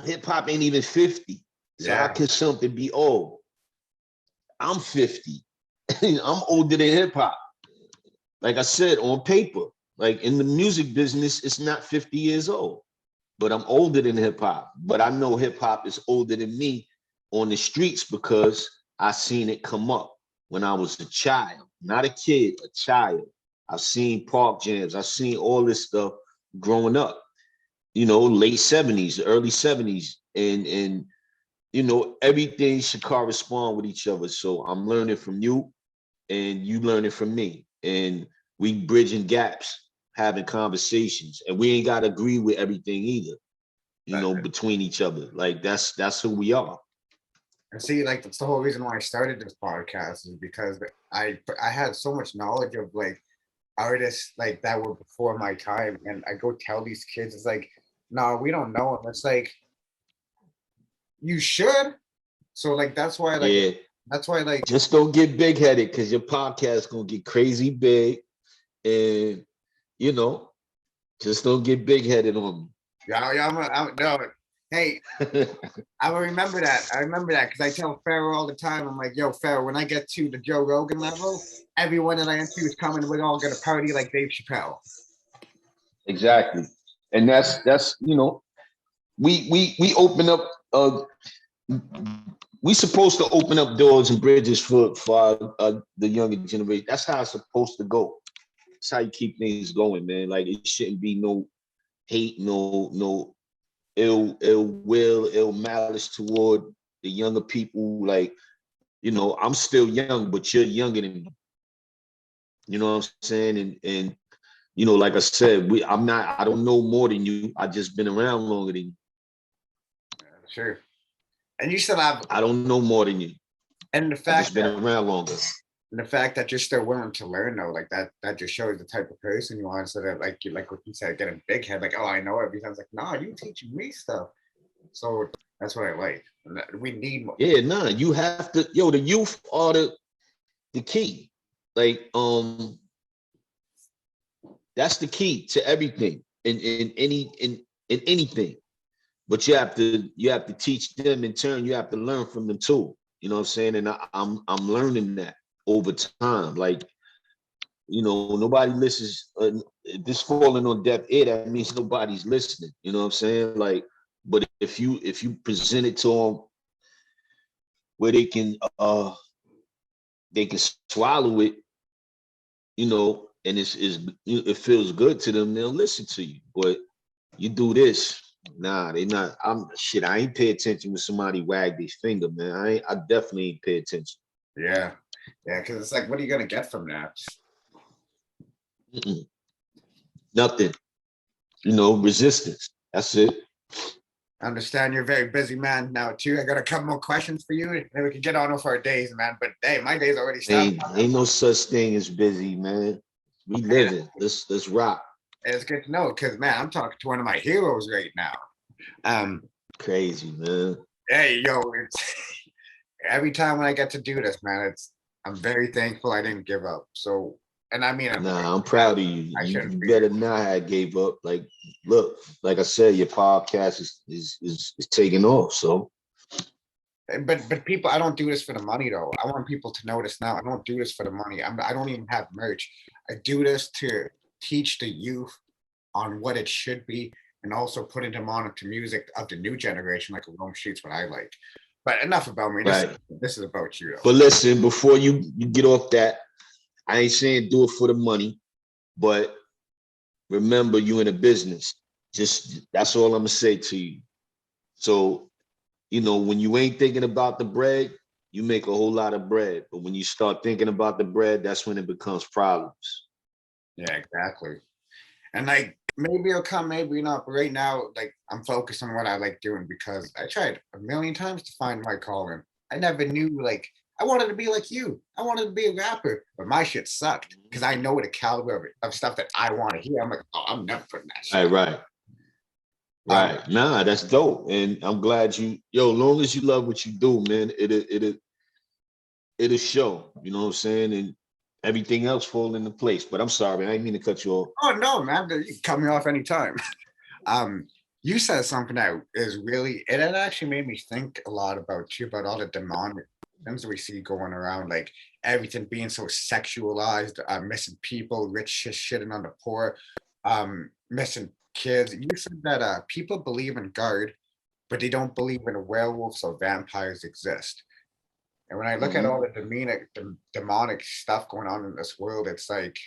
hip hop ain't even 50. So how can something be old? I'm 50. I'm older than hip hop. like I said, on paper, like in the music business, it's not 50 years old, but I'm older than hip hop. But I know hip hop is older than me on the streets because I seen it come up when I was a child, not a kid, a child. I've seen park jams. I've seen all this stuff growing up, late 70s, early 70s. And everything should correspond with each other. So I'm learning from you and you learning from me. And we bridging gaps, having conversations. And we ain't gotta agree with everything either, between each other. Like that's who we are. And see, like that's the whole reason why I started this podcast is because I had so much knowledge of like artists like that were before my time, and I go tell these kids, it's like, no, we don't know them. It's like you should. So like Yeah. that's why like Just don't get big headed because your podcast gonna get crazy big. And you know, just don't get big headed on me. yeah, no, hey, I will remember that. I remember that because I tell Pharaoh all the time. I'm like, yo, Pharaoh, when I get to the Joe Rogan level, everyone that I interview is coming. We're all gonna party like Dave Chappelle. Exactly. And that's we open up we supposed to open up doors and bridges for the younger generation. That's how it's supposed to go. That's how you keep things going, man. Like it shouldn't be no hate, no ill will, ill malice toward the younger people. Like, I'm still young, but you're younger than me. You know what I'm saying? And like I said, I don't know more than you. I just been around longer than you. Sure. And you still have, I don't know more than you. and the I just fact been that around longer. the fact that you're still willing to learn though, like that just shows the type of person you are. Instead of like what you said, getting big head, like, oh, I know everything. It's like, nah, you teaching me stuff. So that's what I like. And we need more. Yeah, nah, you have to, the youth are the key. Like, that's the key to everything in anything. But you have to teach them in turn. You have to learn from them too. You know what I'm saying? And I'm learning that over time. Like, nobody listens. This falling on deaf ear, that means nobody's listening. You know what I'm saying? Like, but if you present it to them where they can swallow it, and it feels good to them, they'll listen to you. But you do this, nah, they not. I ain't pay attention when somebody wag their finger, man. I definitely ain't pay attention. Yeah, yeah, because it's like, what are you gonna get from that? Mm-mm. Nothing. Resistance. That's it. I understand you're a very busy man now too. I got a couple more questions for you, and then we can get on with our days, man. But hey, my day's already started. Ain't no such thing as busy, man. We living. Let's rock. It's good to know because man, I'm talking to one of my heroes right now. Crazy, man. Hey, yo, it's every time when I get to do this, man, I'm very thankful I didn't give up. So, and I mean, I'm proud of you. You be better not have gave up. Like, look, like I said, your podcast is taking off. So, but people, I don't do this for the money though. I want people to notice now. I don't do this for the money. I don't even have merch. I do this to teach the youth on what it should be, and also putting them on to music of the new generation, like Rome Street's what I like. But enough about me. right. This is about you though. But listen, before you get off that, I ain't saying do it for the money, but remember you in a business. Just that's all I'm gonna say to you. So, when you ain't thinking about the bread, you make a whole lot of bread. But when you start thinking about the bread, that's when it becomes problems. Yeah, exactly. And like maybe it'll come, maybe not. But right now, like I'm focused on what I like doing because I tried a million times to find my calling. I never knew like I wanted to be like you. I wanted to be a rapper, but my shit sucked because I know the caliber of stuff that I want to hear. I'm like, oh, I'm never putting that shit. Right. Nah, that's dope. And I'm glad long as you love what you do, man, it'll show, you know what I'm saying? And everything else fall into place. But I'm sorry, I didn't mean to cut you off. Oh no, man, you can cut me off anytime. You said something that is really it actually made me think a lot about you, about all the demonic things we see going around, like everything being so sexualized, missing people, rich shitting on the poor, missing kids. You said that people believe in God, but they don't believe in werewolves or vampires exist. And when I look at all Mhm. the demonic stuff going on in this world, it's like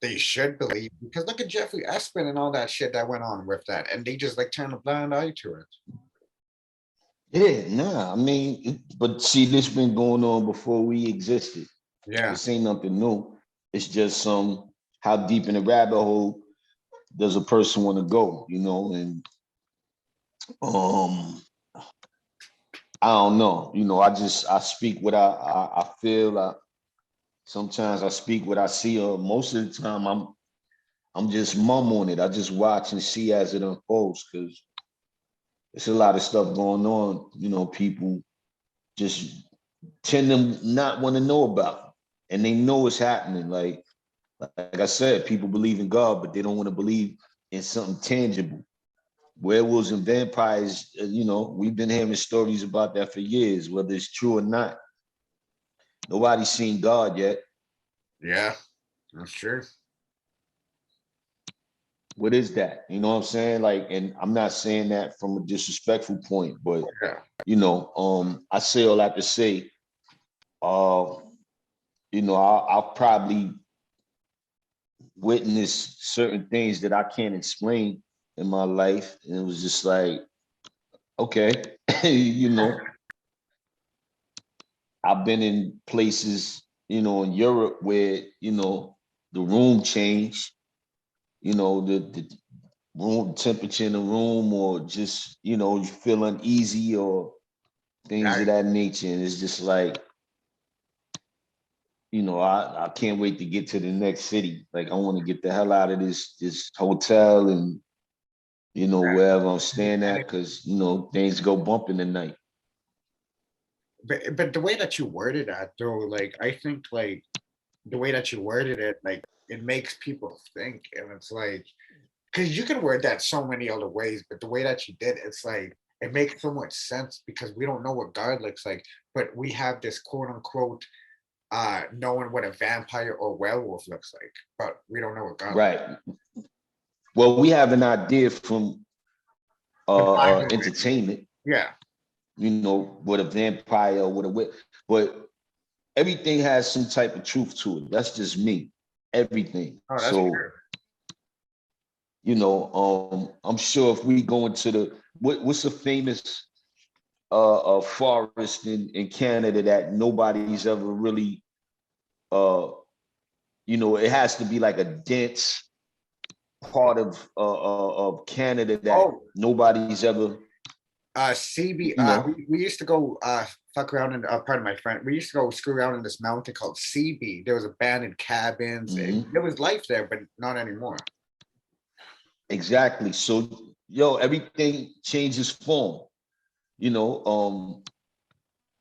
they should believe, because look at Jeffrey Epstein and all that shit that went on with that, and they just like turn a blind eye to it. Yeah, nah. I mean, but see, this been going on before we existed. Yeah, This ain't nothing new. It's just how deep in the rabbit hole does a person want to go, you know? And um, I don't know. You know, I speak what I feel. Sometimes I speak what I see, or most of the time I'm just mum on it. I just watch and see as it unfolds because there's a lot of stuff going on. You know, people just tend to not want to know about, and they know it's happening. Like I said, people believe in God, but they don't want to believe in something tangible. Werewolves and vampires, you know, we've been hearing stories about that for years, whether it's true or not. Nobody's seen God yet. yeah, that's true. What is that? You know what I'm saying? Like, and I'm not saying that from a disrespectful point, but Yeah, I say all that to say, uh, I'll probably witness certain things that I can't explain in my life. And it was just like, okay, you know, I've been in places, in Europe where, the room changed, the room temperature in the room, or just, you feel uneasy or things yeah. of that nature. And it's just like, I can't wait to get to the next city. Like I want to get the hell out of this hotel and wherever I'm staying And at, because things go bump in the night. but the way that you worded that though, like I think like the way that you worded it, like it makes people think, and it's like because you can word that so many other ways, but the way that you did, it's like it makes so much sense because we don't know what God looks like, but we have this quote unquote knowing what a vampire or werewolf looks like, but we don't know what God looks Right. Well, we have an idea from like. The Bible, entertainment, yeah. what a vampire or what a but everything has some type of truth to it. That's just me. Everything. Oh, that's So, true. I'm sure if we go into what's a famous forest in Canada that nobody's ever really it has to be like a dense part of Canada that Oh, nobody's ever, CB. you know. We used to go fuck around in. Pardon my friend. We used to go screw around in this mountain called CB. There was abandoned cabins. There Mhm. was life there, but not anymore. Exactly. So, everything changes form. You know,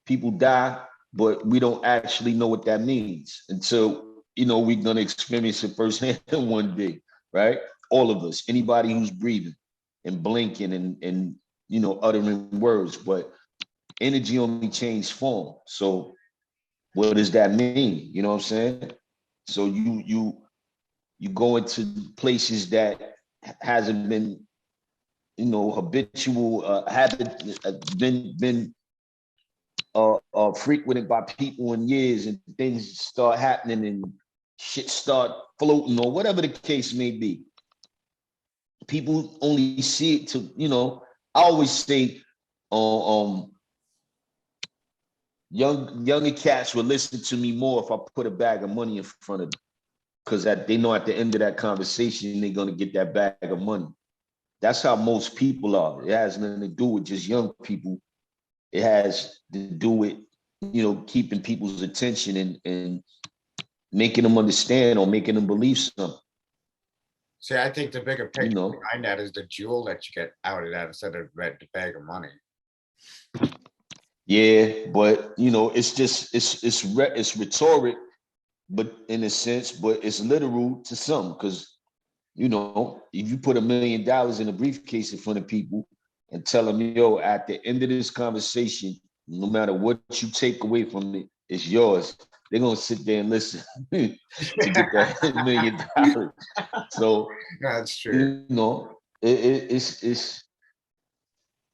people die, but we don't actually know what that means until we're gonna experience it firsthand one day, right? All of us, anybody who's breathing and blinking and uttering words, but energy only changes form. So what does that mean? You know what I'm saying? So you go into places that hasn't been habitual habit been frequented by people in years, and things start happening and shit start floating or whatever the case may be. People only see it to I always say, um younger cats will listen to me more if I put a bag of money in front of them, because they know at the end of that conversation they're going to get that bag of money. That's how most people are. It has nothing to do with just young people. It has to do with keeping people's attention and making them understand or making them believe something. See, I think the bigger You picture know, behind that is the jewel that you get out of that instead of the bag of money. yeah, but it's just it's rhetoric, but in a sense, but it's literal to some, because if you put $1 million in a briefcase in front of people and tell them, yo, at the end of this conversation, No matter what you take away from it, it's yours. They're gonna sit there and listen to get that $1 million. So That's true. it's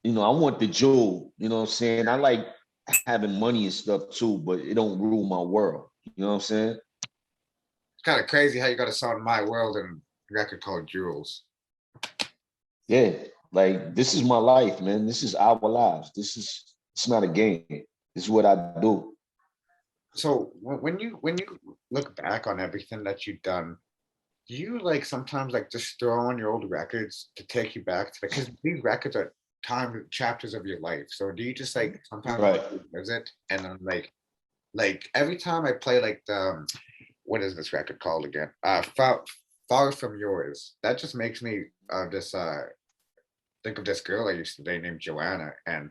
I want the jewel. You know what I'm saying? I like having money and stuff too, but it don't rule my world. You know what I'm saying? It's kind of crazy how you got a song "My World" and a record called "Jewels." Yeah, like this is my life, man. This is our lives. It's not a game. This is what I do. So when you look back on everything that you've done, do you like sometimes like just throw on your old records to take you back to because these records are time chapters of your life. So do you just like sometimes Right. visit and then like every time I play like the what is this record called again? Far from Yours. That just makes me just think of this girl I used to date named Joanna. And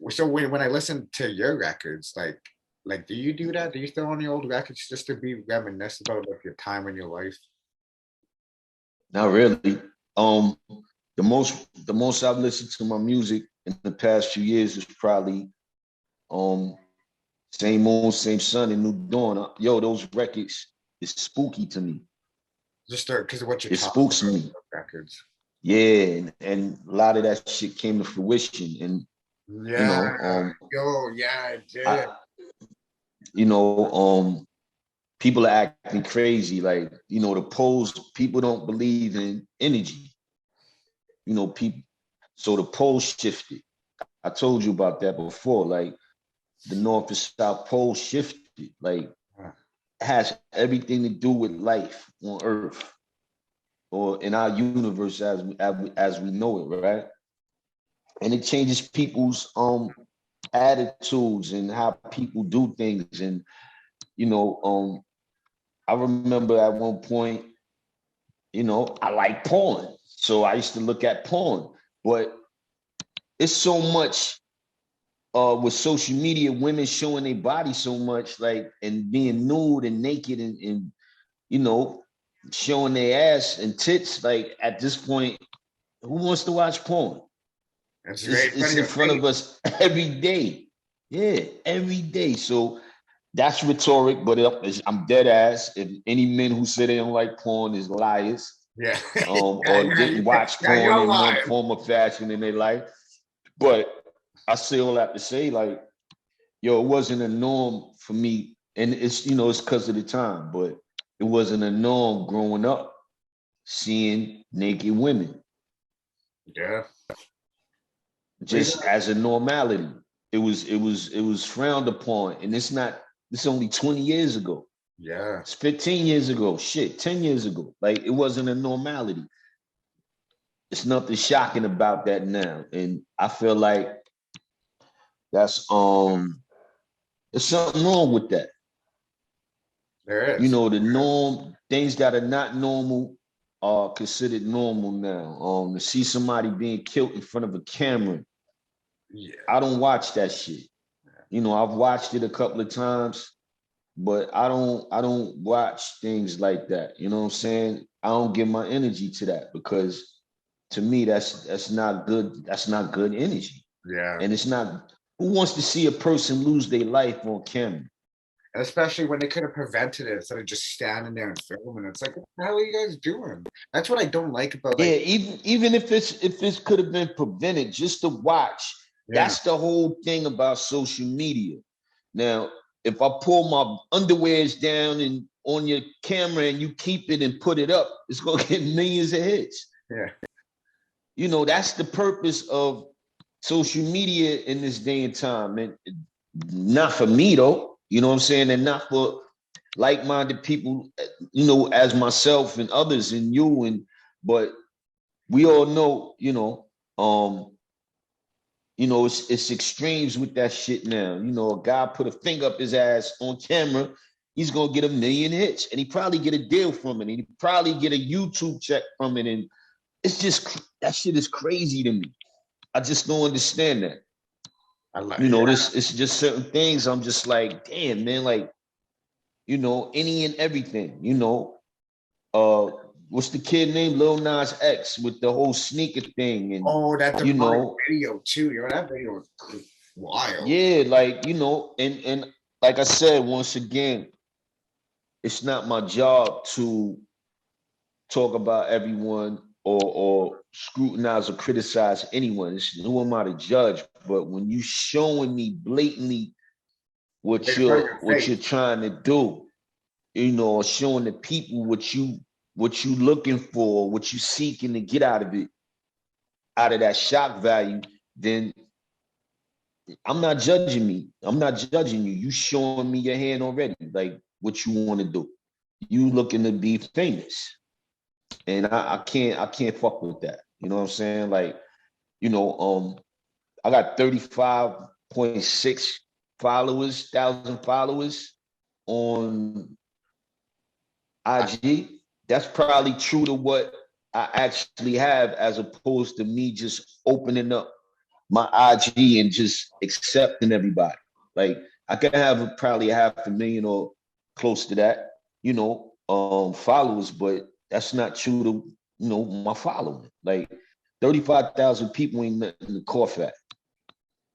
so when I listen to your records, like do you do that? Do you throw on your old records just to be reminisce about like your time in your life? Not really. Um, the most I've listened to my music in the past few years is probably um Same Moon, Same Sun and New Dawn. Yo, those records is spooky to me. Just because of what you're It talking spooks about me. records. Yeah, and a lot of that shit came to fruition. And you Yeah, know, yo, yeah, I did. I, you know, people are acting crazy. Like, the polls, people don't believe in energy. People. So the polls shifted. I told you about that before. Like the North and South pole shifted. Like Huh. it has everything to do with life on Earth or in our universe as we know it, right? And it changes people's attitudes and how people do things. And you know, I remember at one point, I like porn, so I used to look at porn, but it's so much with social media, women showing their body so much, like and being nude and naked and you know, showing their ass and tits. Like at this point, who wants to watch porn? It's It's right in front it's of in your front face. of us every day. Yeah, every day. So that's rhetoric, but I'm dead ass. If any men who say they don't like porn is liars, Yeah, or didn't watch yeah, porn you're in one lying. form of fashion in their life. But I still have to say, like, yo, it wasn't a norm for me, and it's because of the time, but it wasn't a norm growing up seeing naked women Yeah. Well, just as a normality. It was frowned upon, and it's not. It's only 20 years ago. yeah. It's 15 years ago. Shit, 10 years ago. Like it wasn't a normality. It's nothing shocking about that now, and I feel like that's there's something wrong with that. There is. The norm, things that are not normal are considered normal now. To see somebody being killed in front of a camera, Yeah. I don't watch that shit. I've watched it a couple of times, but I don't watch things like that. You know what I'm saying? I don't give my energy to that because to me that's not good. That's not good energy. Yeah. And it's not who wants to see a person lose their life on camera? And especially when they could have prevented it instead of just standing there and filming. It's like, what the hell are you guys doing? That's what I don't like about Yeah, like, even if this could have been prevented, just to watch. yeah, That's the whole thing about social media. Now, if I pull my underwears down and on your camera and you keep it and put it up, it's gonna get millions of hits. yeah, That's the purpose of social media in this day and time. And not for me though, you know what I'm saying? And not for like-minded people, as myself and others and you but we all know, it's extremes with that shit now. A guy put a finger up his ass on camera, he's gonna get a million hits, and he probably get a deal from it, and he probably get a YouTube check from it, and it's just that shit is crazy to me. I just don't understand that. I like, yeah, This it's just certain things. I'm just like, damn, man, like any and everything. Uh, what's the kid named Lil Nas X with the whole sneaker thing, and oh, that you demonic know video too. Yo, that video was Wild. Yeah, like, and like I said, once again, it's not my job to talk about everyone or scrutinize or criticize anyone. Who am I to judge? But when you showing me blatantly Like in front of your what you're face. trying to do, showing the people what you looking for, what you seeking to get out of it, out of that shock value, then I'm not judging me. I'm not judging you. You showing me your hand already, like what you want to do. You looking to be famous. And I can't fuck with that. You know what I'm saying? Like, I got 35.6 thousand followers on IG. That's probably true to what I actually have, as opposed to me just opening up my IG and just accepting everybody. Like, I can have probably a 500,000 or close to that, followers, but that's not true to my following. Like, 35,000 people ain't nothing to cough at.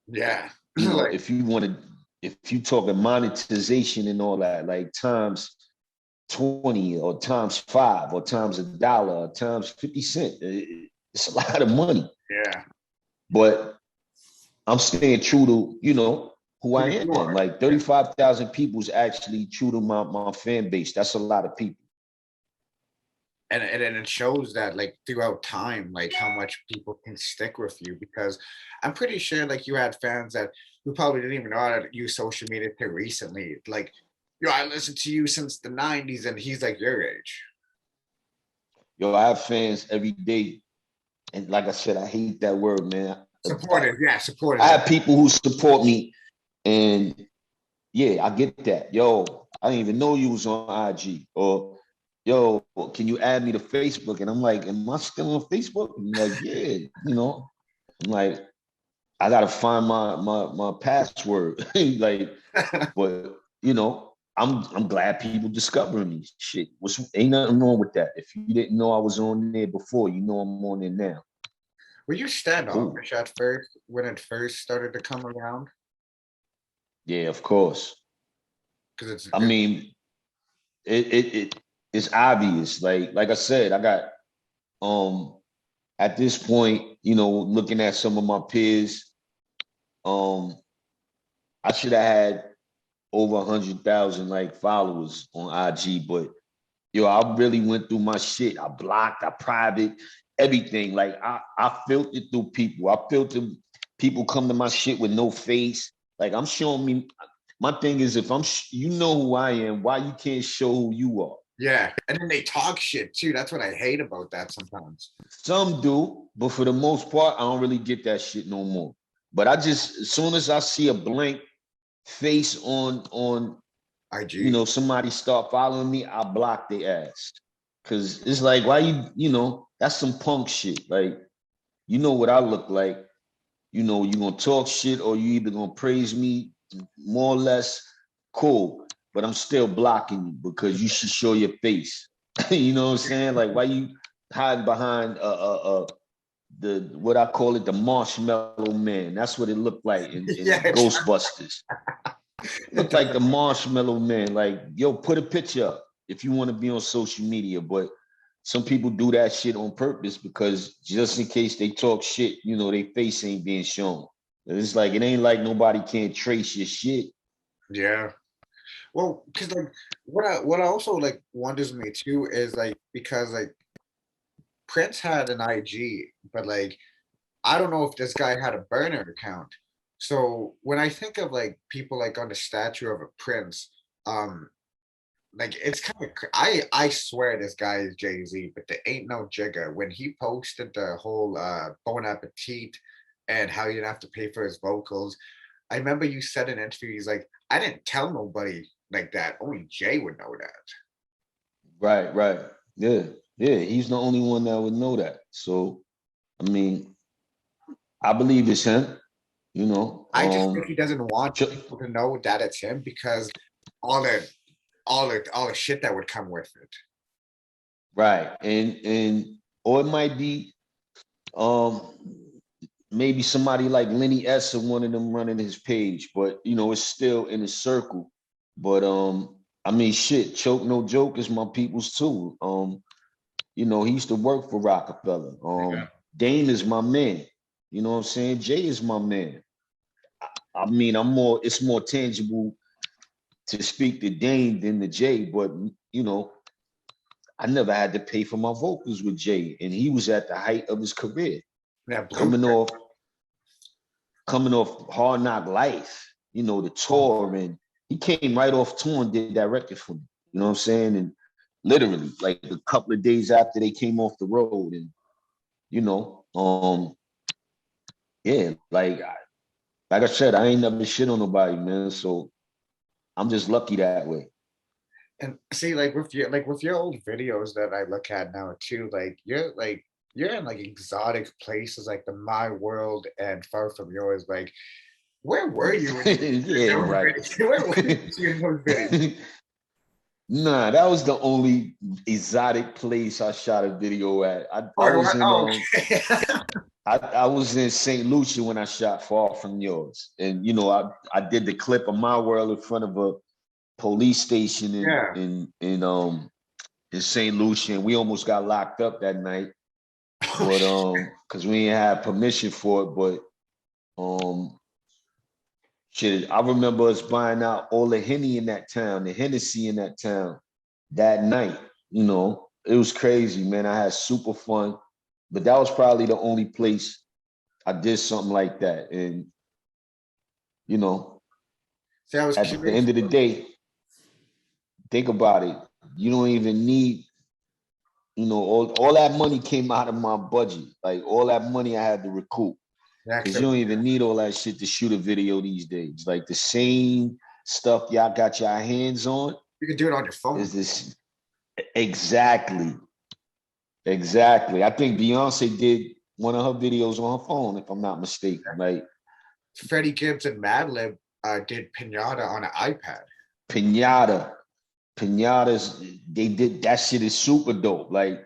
Yeah. Like, If you want to, if you talking monetization and all that, like times 20 or times 5 or times $1 or times 50 cents, it's a lot of money. yeah. But I'm staying true to, who I Who you am. are. Like, 35,000 people is actually true to my fan base. That's a lot of people. And it shows that like throughout time, like how much people can stick with you, because I'm pretty sure like you had fans that who probably didn't even know how to use social media till recently. Like, I listened to you since the 90s, and he's like your age. Yo, I have fans every day. And like I said, I hate that word, man. Supportive, yeah, I supportive. have people who support me, and yeah, I get that. Yo, I didn't even know you was on IG. Or, yo, can you add me to Facebook? And I'm like, am I still on Facebook? And like, yeah, I'm like, I gotta find my password. Like, but I'm glad people discovering me. Shit, ain't nothing wrong with that. If you didn't know I was on there before, I'm on there now. Were you Cool. standoffish at first when it first started to come around? Yeah, of course. Because I mean, it's obvious. Like I said, I got at this point, looking at some of my peers, um, I should have had over 100,000 like followers on IG, but I really went through my shit. I blocked, I private, everything. Like, I filtered through people. I filtered people come to my shit with no face. Like, I'm showing me. My thing is, if you know who I am, why you can't show who you are? yeah, and then they talk shit too. That's what I hate about that sometimes. Some do, but for the most part, I don't really get that shit no more. But I just, as soon as I see a blank face on IG. somebody start following me, I block their ass. Cause it's like, why that's some punk shit. Like, what I look like. You gonna talk shit, or you either gonna praise me more or less, cool. But I'm still blocking you because you should show your face. You know what I'm saying? Like, why you hiding behind the what I call it, the marshmallow man. That's what it looked like in Yeah, Ghostbusters. Looked like the marshmallow man. Like, yo, put a picture up if you want to be on social media. But some people do that shit on purpose because just in case they talk shit, their face ain't being shown. It's like, it ain't like nobody can't trace your shit. yeah. Well, because like what I also like wonders me too is like because like Prince had an IG, but like I don't know if this guy had a burner account. So when I think of like people like on the statue of a prince, um, like it's kind of I swear this guy is Jay-Z, but there ain't no jigger. When he posted the whole Bon Appetit and how you didn't have to pay for his vocals, I remember you said in an interview, he's like, I didn't tell nobody like that. Only Jay would know that. Right, right. Yeah, yeah. He's the only one that would know that. So, I mean, I believe it's him, you know. I just think he doesn't want Ch- people to know that it's him because all the all the shit that would come with it. right. And or it might be um maybe somebody like Lenny S or one of them running his page, but you know, it's still in a circle. But I mean, shit, Choke No Joke is my people's too. You know, he used to work for Rockefeller. Yeah. Dame is my man. You know what I'm saying? Jay is my man. I mean, it's more tangible to speak to Dame than to Jay, but you know, I never had to pay for my vocals with Jay, and he was at the height of his career, That coming blueprint. off coming off Hard Knock Life, you know, the Oh, tour, and he came right off tour and did that record for me. You know what I'm saying? And literally, like a couple of days after they came off the road, and you know, yeah, like I said, I ain't never shit on nobody, man. So I'm just lucky that way. and see, like with your old videos that I look at now too, you're in like exotic places like the My World and Far From Yours. Like, where were you when you Yeah, shooting those right. videos? Where were you shooting those videos? Nah, that was the only exotic place I shot a video at. I Oh, was what? in Oh, okay. I was in St. Lucia when I shot Far From Yours. And you know, I did the clip of My World in front of a police station Yeah. in St. Lucia. And we almost got locked up that night. But because we didn't have permission for it. But shit, I remember us buying out all the Henny in that town, the Hennessy in that town that night. You know, it was crazy, man. I had super fun. But that was probably the only place I did something like that. And, you know, See, I was at the curious. end of the day, think about it. You don't even need, you know, all that money came out of my budget. Like all that money I had to recoup. Cause you Actually, don't even need all that shit to shoot a video these days. Like the same stuff y'all got your hands on you can do it on your phone. is this exactly. Exactly. I think Beyonce did one of her videos on her phone, if I'm not mistaken. Like Freddie Gibbs and Madlib did Pinata on an iPad. Pinata. Pinatas, they did that shit is super dope. Like,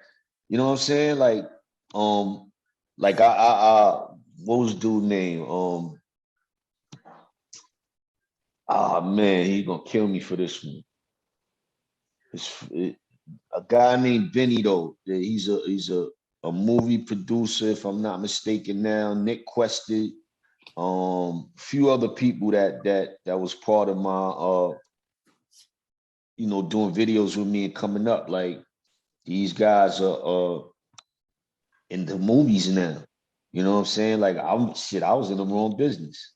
you know what I'm saying? Um, like what was dude name? Man, he gonna kill me for this one. A guy named Benny though. He's a movie producer, if I'm not mistaken. Now Nick Quested, few other people that was part of my you know, doing videos with me and coming up. Like these guys are in the movies now. You know what I'm saying? Like I was in the wrong business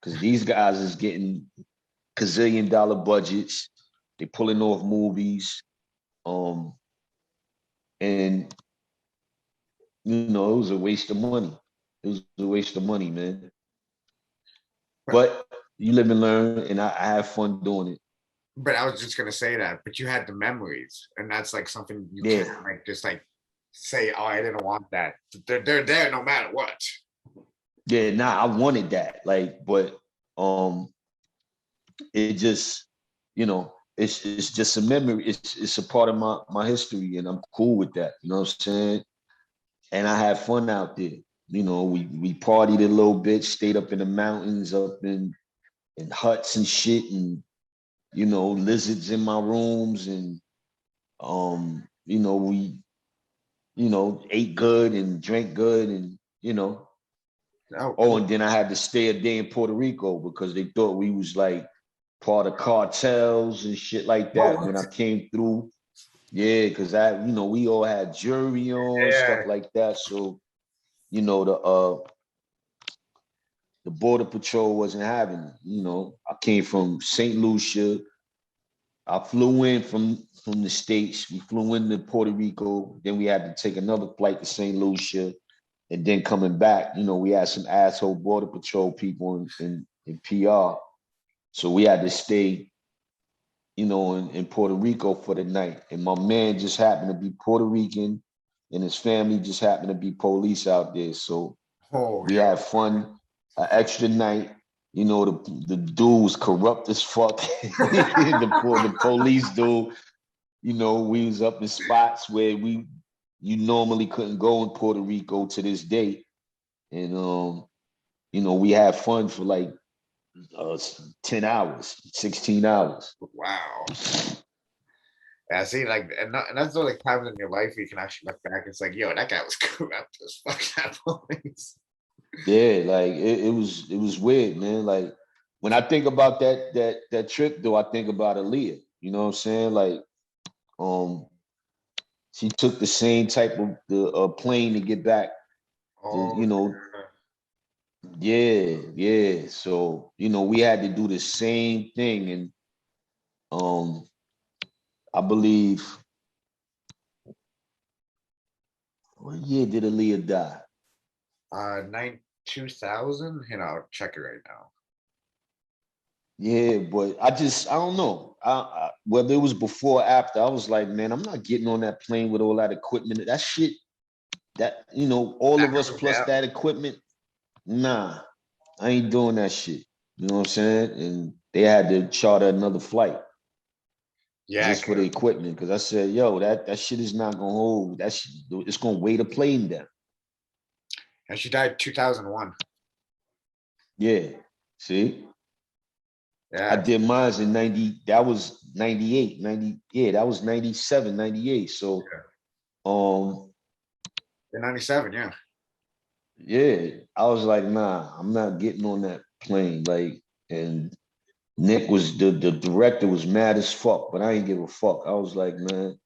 because these guys is getting $1 zillion budgets. They pulling off movies, um, and you know it was a waste of money. It was a waste of money, man. But But you live and learn, and I have fun doing it. but I was just gonna say that. But you had the memories, and that's like something you Yeah, can't like just like say, "Oh, I didn't want that." They're there no matter what. yeah. Nah, I wanted that. Like, but it just, you know, it's just a memory. It's a part of my history, and I'm cool with that. You know what I'm saying? And I had fun out there. You know, we partied a little bit, stayed up in the mountains, up in huts and shit, and you know, lizards in my rooms, and you know, we ate good and drank good, and you know, Oh, oh, cool. and then I had to stay a day in Puerto Rico because they thought we was like part of cartels and shit like that Oh, when I came through. Yeah, because you know, we all had jewelry on, yeah. stuff like that. So, you know, the border patrol wasn't having it. You know, I came from St. Lucia. I flew in from the States. We flew into Puerto Rico. Then we had to take another flight to St. Lucia. And then coming back, you know, we had some asshole border patrol people in PR. So we had to stay, you know, in Puerto Rico for the night. And my man just happened to be Puerto Rican and his family just happened to be police out there. So Oh, we yo. had fun, an extra night. You know, the dude was corrupt as fuck. The police dude, you know, we was up in spots where you normally couldn't go in Puerto Rico to this day. And you know, we had fun for like 10 hours, 16 hours. Wow. Yeah, see, like, and that's the like times in your life where you can actually look back. It's like, yo, that guy was corrupt as fuck at points. Yeah, like it was weird, man. Like when I think about that trip though, I think about Aaliyah. You know what I'm saying? Like um she took the same type of the plane to get back to, Oh, you know, yeah, yeah. So, you know, we had to do the same thing. And um I believe what year did Aaliyah die? 2000. I'll check it right now. Yeah, but I don't know. Whether it was before or after, I was like, man, I'm not getting on that plane with all that equipment. That shit, that, you know, all of us plus Yeah, that equipment, nah, I ain't doing that shit. You know what I'm saying? And they had to charter another flight yeah, just for the equipment. Because I said, yo, that shit is not gonna hold. That shit, it's gonna weigh the plane down. and she died 2001. Yeah. See? I Yeah, did mine in 90. That was 98, 90. Yeah, that was 97, 98. So yeah. um In 97. Yeah, yeah, I was like, nah, I'm not getting on that plane. Like, and Nick was the director was mad as fuck, but I ain't give a fuck. I was like, man,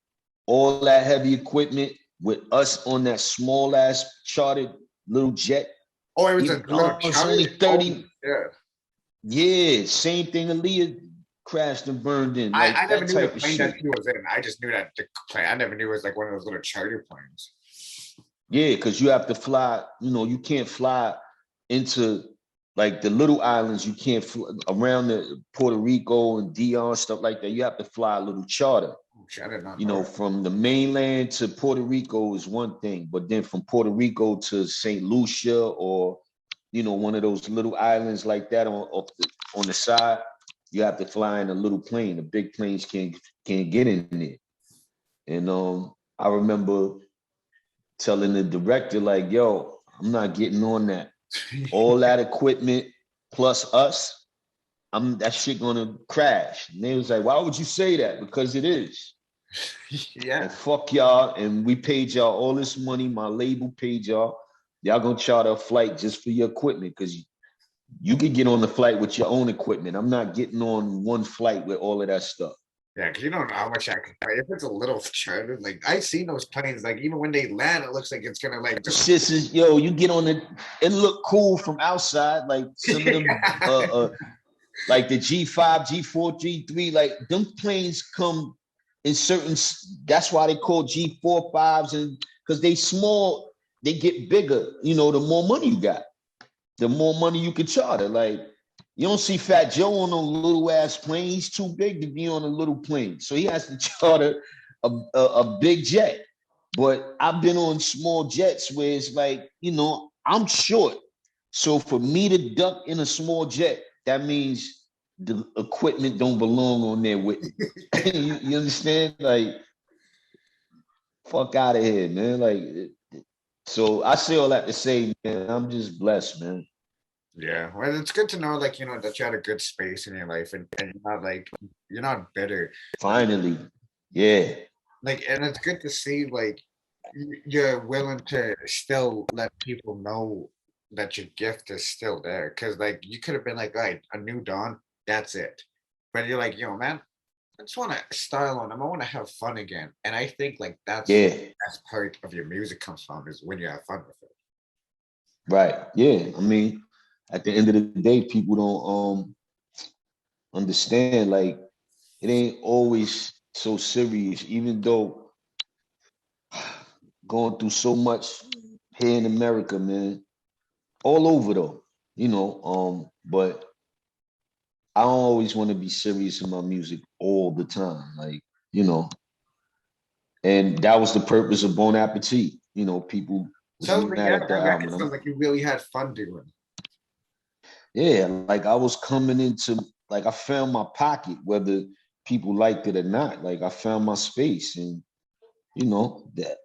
all that heavy equipment with us on that small ass chartered little jet. oh, it was a Even little it's charter. only Oh, 30. yeah. Yeah, same thing Aaliyah crashed and burned in, I like never that knew the type of plane that shit. she was in. I just knew that the plane. I never knew it was like one of those little charter planes. Yeah, because you have to fly, you know, you can't fly into like the little islands, you can't fly around the Puerto Rico and Dion, stuff like that. You have to fly a little charter. Oh, shit, I did not You know know, that. from the mainland to Puerto Rico is one thing, but then from Puerto Rico to St. Lucia or, you know, one of those little islands like that on the side, you have to fly in a little plane. The big planes can't get in there. And I remember telling the director, like, yo, I'm not getting on that. All that equipment plus us, that shit gonna crash. And they was like, why would you say that? Because it is. And Yeah, fuck y'all. And we paid y'all all this money. My label paid y'all. Y'all gonna charter a flight just for your equipment because you could get on the flight with your own equipment. I'm not getting on one flight with all of that stuff. yeah, because you don't know how much I can pay. If it's a little charter, like I seen those planes, like even when they land, it looks like it's gonna like just Shit is, yo, you get on it look cool from outside. Like some of them like the G5, G4, G3, like them planes come in certain, that's why they call G4, 5s, and because they small, they get bigger. You know, the more money you got, the more money you can charter. Like, you don't see Fat Joe on a little ass plane. He's too big to be on a little plane. So he has to charter a big jet. But I've been on small jets where it's like, you know, I'm short. So for me to duck in a small jet, that means the equipment don't belong on there with me. You understand? Like, fuck out of here, man. Like, so I say all that to say, man, I'm just blessed, man. yeah. Well, it's good to know, like that you had a good space in your life, and you're not bitter, Finally. Yeah. like, and it's good to see like you're willing to still let people know that your gift is still there, because like you could have been like, right, a new dawn, that's it, but you're like, yo, man, I just want to style on them. I want to have fun again. And I think like that's Yeah. best part of your music comes from is when you have fun with it. Right. Yeah. I mean, at the end of the day, people don't understand, like, it ain't always so serious, even though going through so much here in America, man, all over though, you know, but I don't always want to be serious in my music all the time. Like, you know, and that was the purpose of Bon Appetit. You know, people was So like, mad yeah, at that that album. record sounds like you really had fun doing. Yeah, like I was coming into, like I found my pocket, whether people liked it or not. Like I found my space, and you know that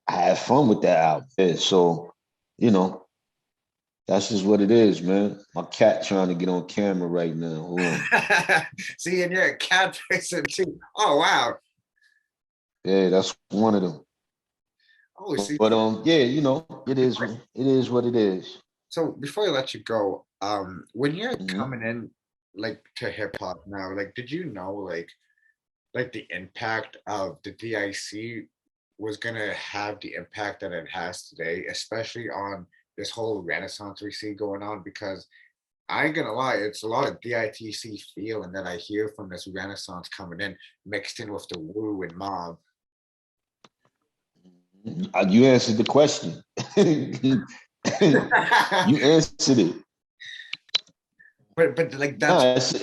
I had fun with that album. Yeah, so you know, That's just what it is, man. My cat trying to get on camera right now. Hold on. See, and you're a cat person too. Oh wow. Yeah, that's one of them. Oh, see. But yeah, it is what it is. So before I let you go, when you're Mhm. coming in like to hip hop now, like did you know like the impact of the DIC was gonna have the impact that it has today, especially on this whole renaissance we see going on? Because I ain't gonna lie, it's a lot of DITC feeling that I hear from this renaissance coming in, mixed in with the woo and mob. You answered the question. You answered it. But like that's Nah,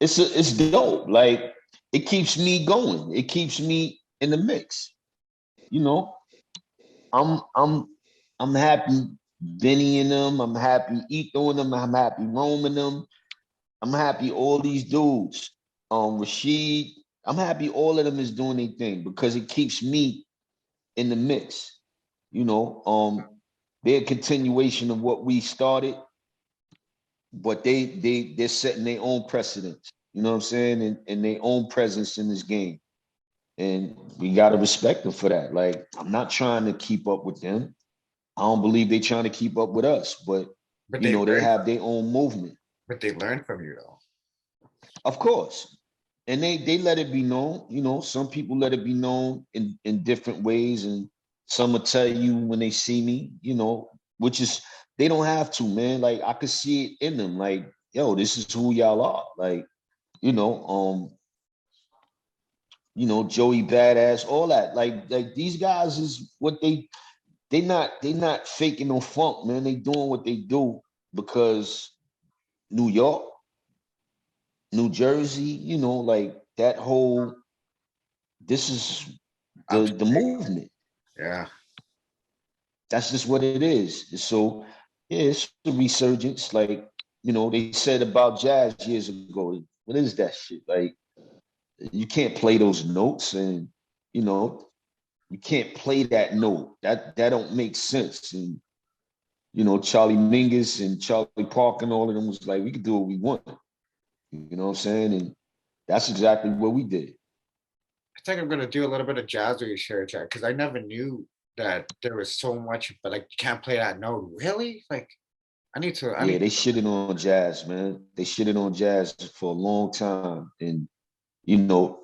it's dope. Like it keeps me going. It keeps me in the mix. You know, I'm I'm I'm happy Vinny and them. I'm happy Etho and them. I'm happy Roman them. I'm happy all these dudes. Rashid. I'm happy all of them is doing their thing because it keeps me in the mix. You know, they're a continuation of what we started, but they're setting their own precedents. You know what I'm saying? And their own presence in this game. And we gotta respect them for that. Like, I'm not trying to keep up with them. I don't believe they're trying to keep up with us, but but they they learn have their own movement. but they learn from you though. Of course. And they let it be known. Some people let it be known in different ways, and some will tell you when they see me, which is they don't have to, man. Like I could see it in them, like, yo, this is who y'all are. Like, you know, um, Joey Badass, all that. Like these guys is what they not faking no funk, man. They doing what they do because New York, New Jersey, like that whole this is I'm the movement. yeah. That's just what it is. So yeah, it's a resurgence. Like, they said about jazz years ago. What is that shit? Like, you can't play those notes, and you know, you can't play that note. That don't make sense. And Charlie Mingus and Charlie Parker and all of them was like, we could do what we want. You know what I'm saying? And that's exactly what we did. I think I'm gonna do a little bit of jazz research because I never knew that there was so much, but like you can't play that note. Really? Like I Yeah, need they shitted on jazz, man. They shitted on jazz for a long time. And, you know,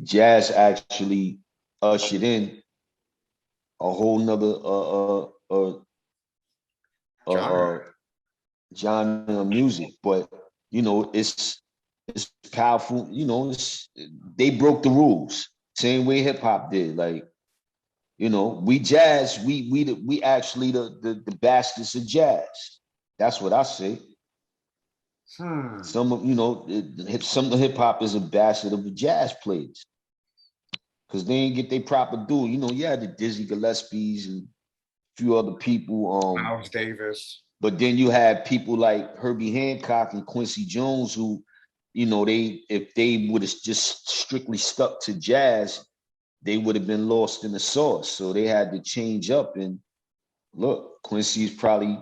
jazz actually ushered in a whole nother genre. uh, genre of music. But, it's powerful. They broke the rules. Same way hip hop did. Like, we jazz, we actually the bastards of jazz. That's what I say. Hmm. Some of some of the hip hop is a bastard of the jazz players because they didn't get their proper due. You had the Dizzy Gillespie's and a few other people. Miles Davis. But then you had people like Herbie Hancock and Quincy Jones who, they if they would have just strictly stuck to jazz, they would have been lost in the sauce. So they had to change up. And look, Quincy's probably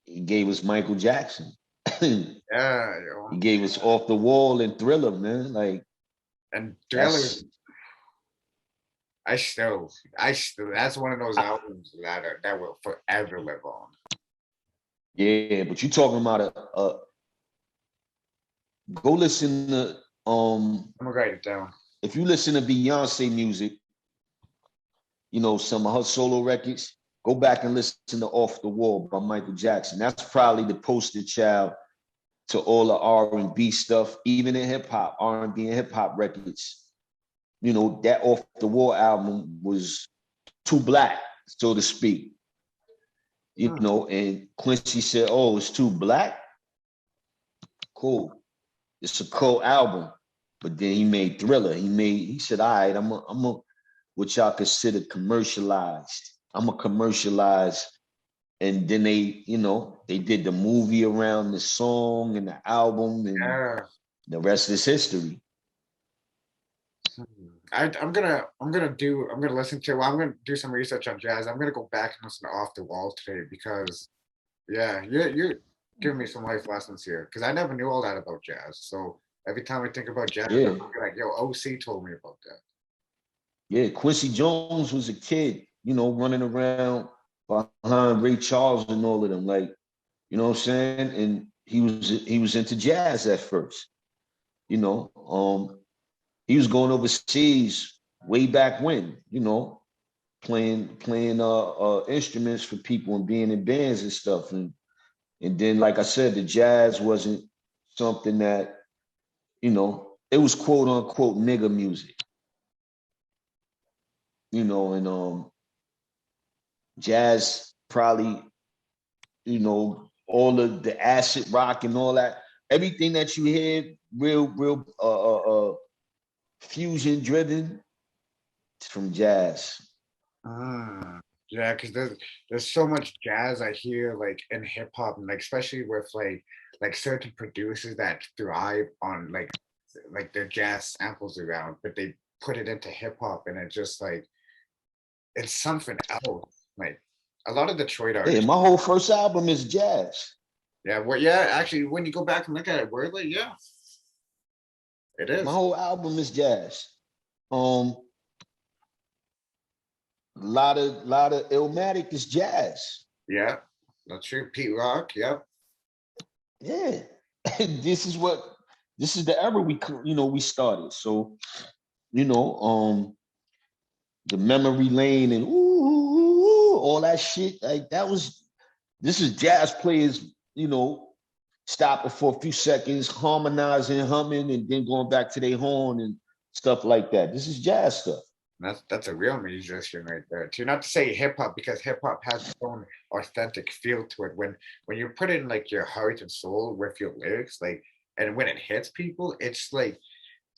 he gave us Michael Jackson. He Yeah, yo. gave us Off the Wall and Thriller, man. Like And Thriller. that's I still that's one of those I, albums that will forever live on. yeah, but you talking about a go listen to I'm gonna write it down. if you listen to Beyonce music, some of her solo records, go back and listen to Off the Wall by Michael Jackson. That's probably the poster child to all the R&B stuff, even in hip hop, R&B and hip hop records. That Off the Wall album was too black, so to speak. Hmm. And Quincy said, "Oh, it's too black. Cool. It's a cool album." But then he made Thriller. He said, "All right, I'm a what y'all consider commercialized. I'm a commercialize." And then they did the movie around the song and the album, and Yeah. the rest is history. Hmm. I'm gonna listen to. Well, I'm gonna do some research on jazz. I'm gonna go back and listen to Off the Wall today because Yeah, you're giving me some life lessons here because I never knew all that about jazz. So every time I think about jazz, Yeah, I'm like, yo, OC told me about that. yeah. Quincy Jones was a kid, running around behind Ray Charles and all of them, like, what I'm saying? And he was into jazz at first, you know. He was going overseas way back when, playing instruments for people and being in bands and stuff. And then, like I said, the jazz wasn't something that, it was quote unquote nigga music, and jazz probably, all of the acid rock and all that, everything that you hear, real fusion driven, it's from jazz. Ah, yeah, because there's so much jazz I hear like in hip hop and like especially with like certain producers that thrive on like their jazz samples around, but they put it into hip hop and it just like it's something else. Like a lot of Detroit Yeah, artists. my whole first album is jazz. Yeah, well, yeah, actually, when you go back and look at it, weirdly, yeah, it My is. whole album is jazz. Um, a lot of Illmatic is jazz. Yeah, that's true. Pete Rock, yep. Yeah, this is what this is the era we started. So you know, the memory lane and all that shit. Like that was this is jazz players, stopping for a few seconds, harmonizing, humming, and then going back to their horn and stuff like that. This is jazz stuff. That's a real musician right there. Too. Not to say hip hop because hip hop has its own authentic feel to it. When you put in like your heart and soul with your lyrics, like and when it hits people, it's like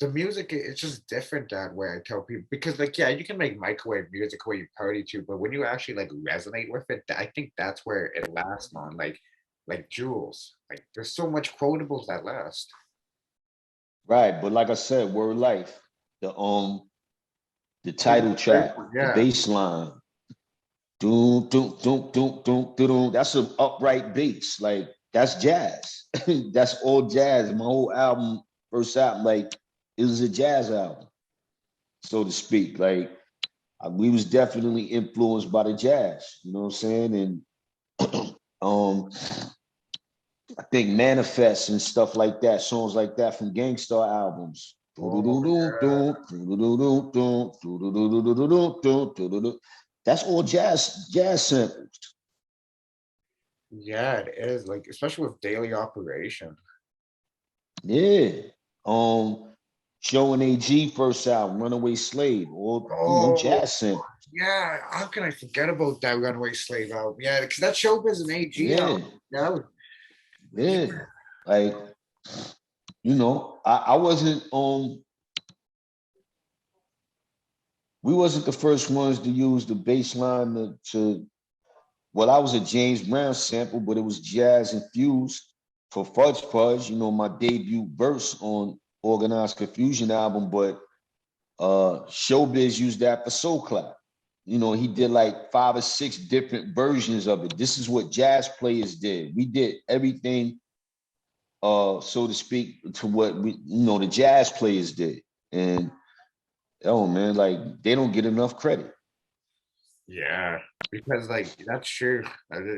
the music it's just different that way. I tell people because like yeah, you can make microwave music where you party to, but when you actually like resonate with it, I think that's where it lasts on like jewels. Like there's so much quotables that last. Right. But like I said, Word Life, the title track, the Yeah. bass line, doom, doom, doom, doom, doom, doom, that's an upright bass. Like that's jazz. That's all jazz. My whole album, first album, like it was a jazz album, so to speak. Like we was definitely influenced by the jazz, you know what I'm saying? And um I think Manifest and stuff like that, songs like that from Gangstar albums. Oh yeah. That's all jazz samples. Yeah, it is like especially with daily operation. Yeah. Um Joe and AG first album, Runaway Slave, or Oh jazz samples. yeah, how can I forget about that Runaway Slave album? Yeah, because that Showbiz and AG album. Yeah, Yeah, yeah, yeah. Like, I wasn't we wasn't the first ones to use the bass line to well, I was a James Brown sample, but it was jazz infused for Fudge Fudge, my debut verse on Organized Confusion album, but Showbiz used that for Soul Clap. He did like 5 or 6 different versions of it. This is what jazz players did. We did everything, so to speak, to what the jazz players did. And oh man, like they don't get enough credit. yeah. Because like that's true.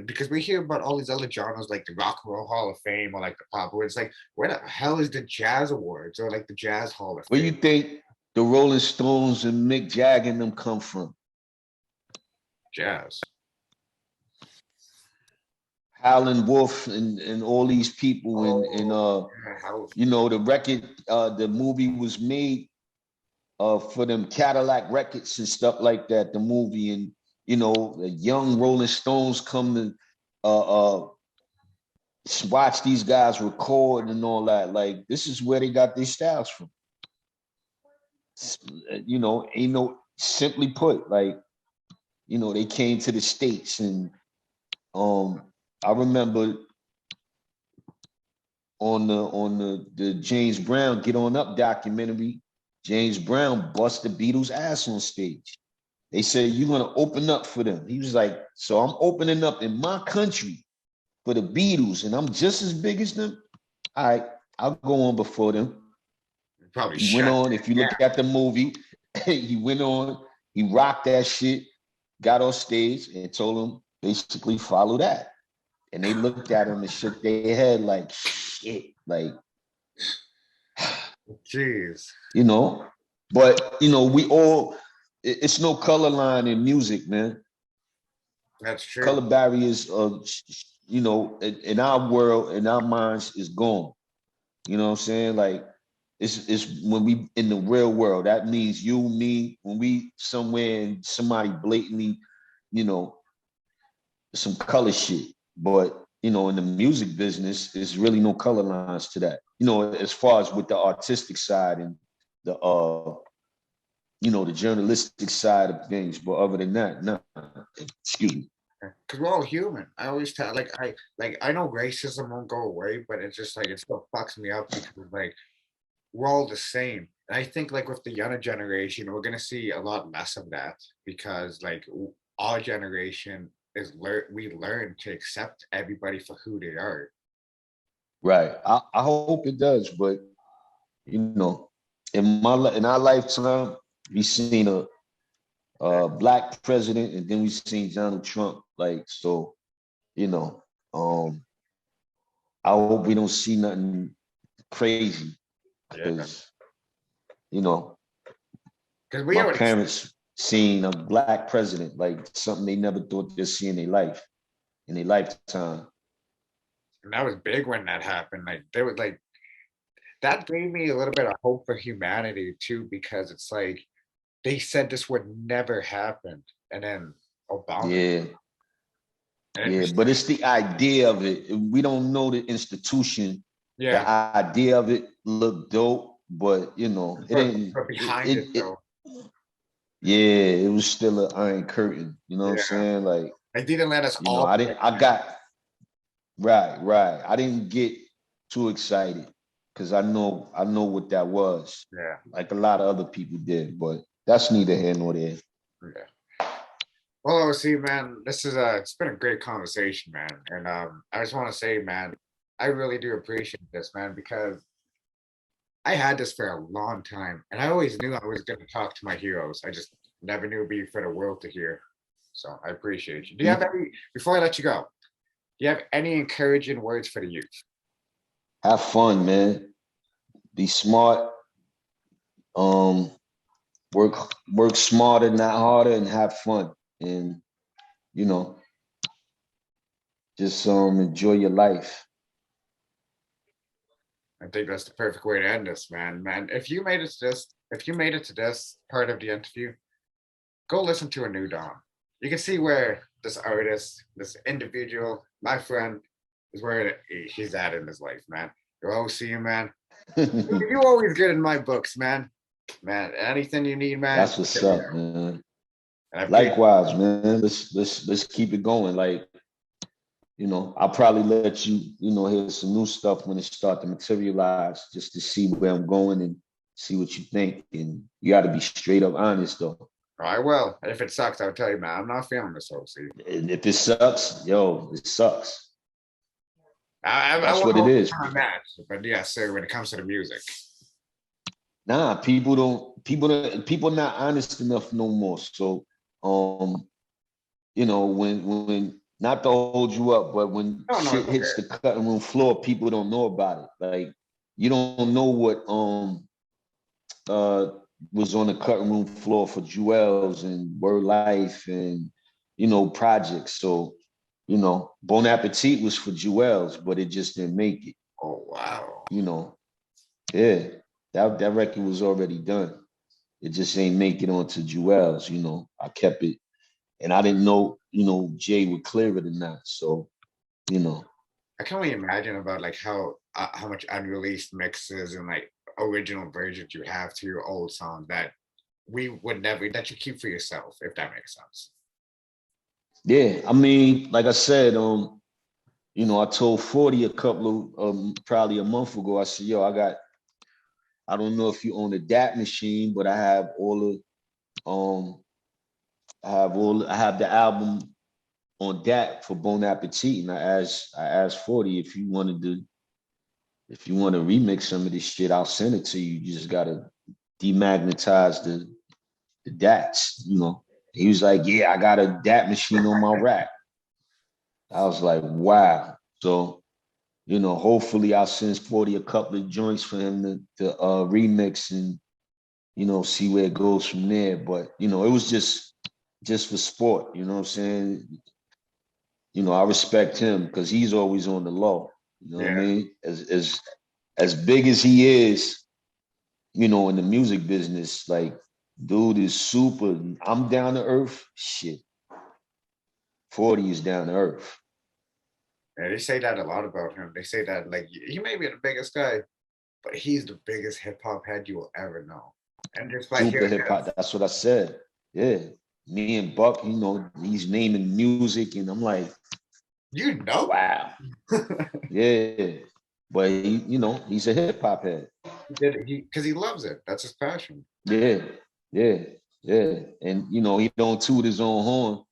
Because we hear about all these other genres like the Rock and Roll Hall of Fame or like the pop, where it's like, where the hell is the Jazz Awards or like the Jazz Hall of Where Fame? you think the Rolling Stones and Mick Jagger and them come from? Jazz. Howlin' Wolf and all these people and Oh, yeah, how the record, the movie was made for them Cadillac records and stuff like that, the movie. And the young Rolling Stones come to watch these guys record and all that. Like this is where they got their styles from. Ain't no, simply put, like, they came to the States. And um I remember on the James Brown Get On Up documentary, James Brown bust the Beatles ass on stage. They said, "You're gonna open up for them." He was like, "So I'm opening up in my country for the Beatles and I'm just as big as them, I'll go on before them. Probably He went shut on, if you down. look at the movie, he went on, he rocked that shit, got on stage and told them basically follow that. And they looked at him and shook their head like shit, like, Jeez, you know. But you know, we all it's no color line in music, man. that's true. Color barriers you know, in our world, in our minds, is gone. You know what I'm saying? Like it's when we in the real world, that means you, me, when we somewhere and somebody blatantly, you know, some color shit. But you know, in the music business, there's really no color lines to that. You know, as far as with the artistic side and the you know, the journalistic side of things. But other than that, no. Excuse me. Because we're all human. I always tell, I know racism won't go away, but it's just like it still fucks me up because like we're all the same. And I think like with the younger generation, we're gonna see a lot less of that because like our generation we learn to accept everybody for who they are. Right. I hope it does, but you know, in our lifetime, we seen a black president, and then we seen Donald Trump. Like so, you know, I hope we don't see nothing crazy Yeah, because you know because we my already parents seen a black president like something they never thought they'd see in their life, in their lifetime. and that was big when that happened. Like there was like that gave me a little bit of hope for humanity too, because it's like they said this would never happen, and then Obama, Yeah, and it yeah, was but it's the idea of it. We don't know the institution. The yeah, idea of it looked dope, but you know, it ain't. but behind it It though, yeah, it was still an iron curtain. You know what I'm yeah, saying? Like, they didn't let us you know, all I play didn't. I in it. got right, right. I didn't get too excited because I know what that was. Yeah, Like a lot of other people did, but that's neither here nor there. yeah. Well, see, man, this is it's been a great conversation, man, and I just want to say, man, I really do appreciate this, man, because I had this for a long time, and I always knew I was going to talk to my heroes. I just never knew it'd be for the world to hear. So I appreciate you. Do you have any, before I let you go, do you have any encouraging words for the youth? Have fun, man. Be smart. Um, work smarter, not harder, and have fun. And you know, just enjoy your life. I think that's the perfect way to end this, man. Man, if you made it to this part of the interview, go listen to A New Dawn. You can see where this artist, this individual, my friend, is where he's at in his life, man. You'll always see him, man. You always get in my books, man. Man, anything you need, man, That's what's let me up, know. man. And I appreciate Likewise, man. Let's keep it going. Like, you know, I'll probably let you, you know, hear some new stuff when it start to materialize, just to see where I'm going and see what you think. And you got to be straight up honest, though. I will. If it sucks, I'll tell you, man. I'm not feeling this whole season. And if it sucks, yo, it sucks. I That's won't what it hold is. on that. But yes, sir, when it comes to the music. Nah, people not honest enough no more. So, um, you know, when not to hold you up, but when No, no, shit it's okay. hits the cutting room floor, people don't know about it. Like you don't know what uh was on the cutting room floor for Jewels and Word Life and you know projects. So, you know, Bon Appetit was for Jewels, but it just didn't make it. Oh, wow. You know, yeah, that record was already done. It just ain't make it onto Jewels. You know, I kept it, and I didn't know, you know, Jay would clear it or not. So, you know, I can only imagine about like how much unreleased mixes and like original versions you have to your old songs that we would never that you keep for yourself, if that makes sense. yeah. I mean, like I said, you know, I told 40 a couple of probably a month ago. I said, yo, I don't know if you own a DAT machine, but I have all of I have the album on that for Bon Appetit, and I asked 40 if you want to remix some of this shit, I'll send it to you. You just gotta demagnetize the DATs, you know. He was like, yeah, I got a DAT machine on my rack. I was like, wow. So, you know, hopefully I'll send 40 a couple of joints for him to remix and, you know, see where it goes from there. But, you know, it was just for sport, you know what I'm saying? You know, I respect him because he's always on the low. You know what I Yeah. mean? As big as he is, you know, in the music business, like, dude is super. I'm down to earth. Shit. 40 is down to earth. Yeah, they say that a lot about him. They say that like he may be the biggest guy, but he's the biggest hip hop head you will ever know. And just by Super hearing hip him, hop. That's what I said. Yeah. Me and Buck, you know, he's naming music, and I'm like, you know, wow. Yeah. But he, you know, he's a hip hop head. he did it because he loves it. That's his passion. Yeah. Yeah. Yeah. And you know, he don't toot his own horn.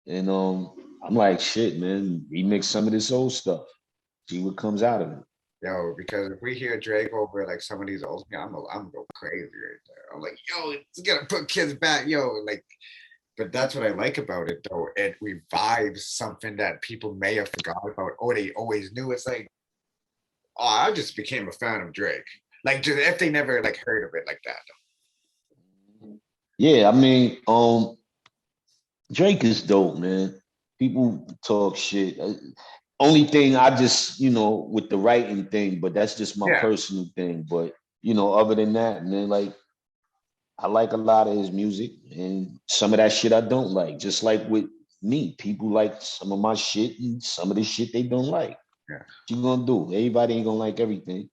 And I'm like, shit, man, remix some of this old stuff. See what comes out of it. Yo, because if we hear Drake over like some of these old, I'm gonna go crazy right there. I'm like, yo, it's gonna put kids back, yo, like. But that's what I like about it, though. It revives something that people may have forgot about, or they always knew. It's like, oh, I just became a fan of Drake. Like, just if they never like heard of it like that. Yeah, I mean, Drake is dope, man. People talk shit. Only thing I just, you know, with the writing thing, but that's just my Yeah, personal thing. But you know, other than that, man, like I like a lot of his music, and some of that shit I don't like. Just like with me, people like some of my shit, and some of the shit they don't like. yeah, What you gonna do? Everybody ain't gonna like everything.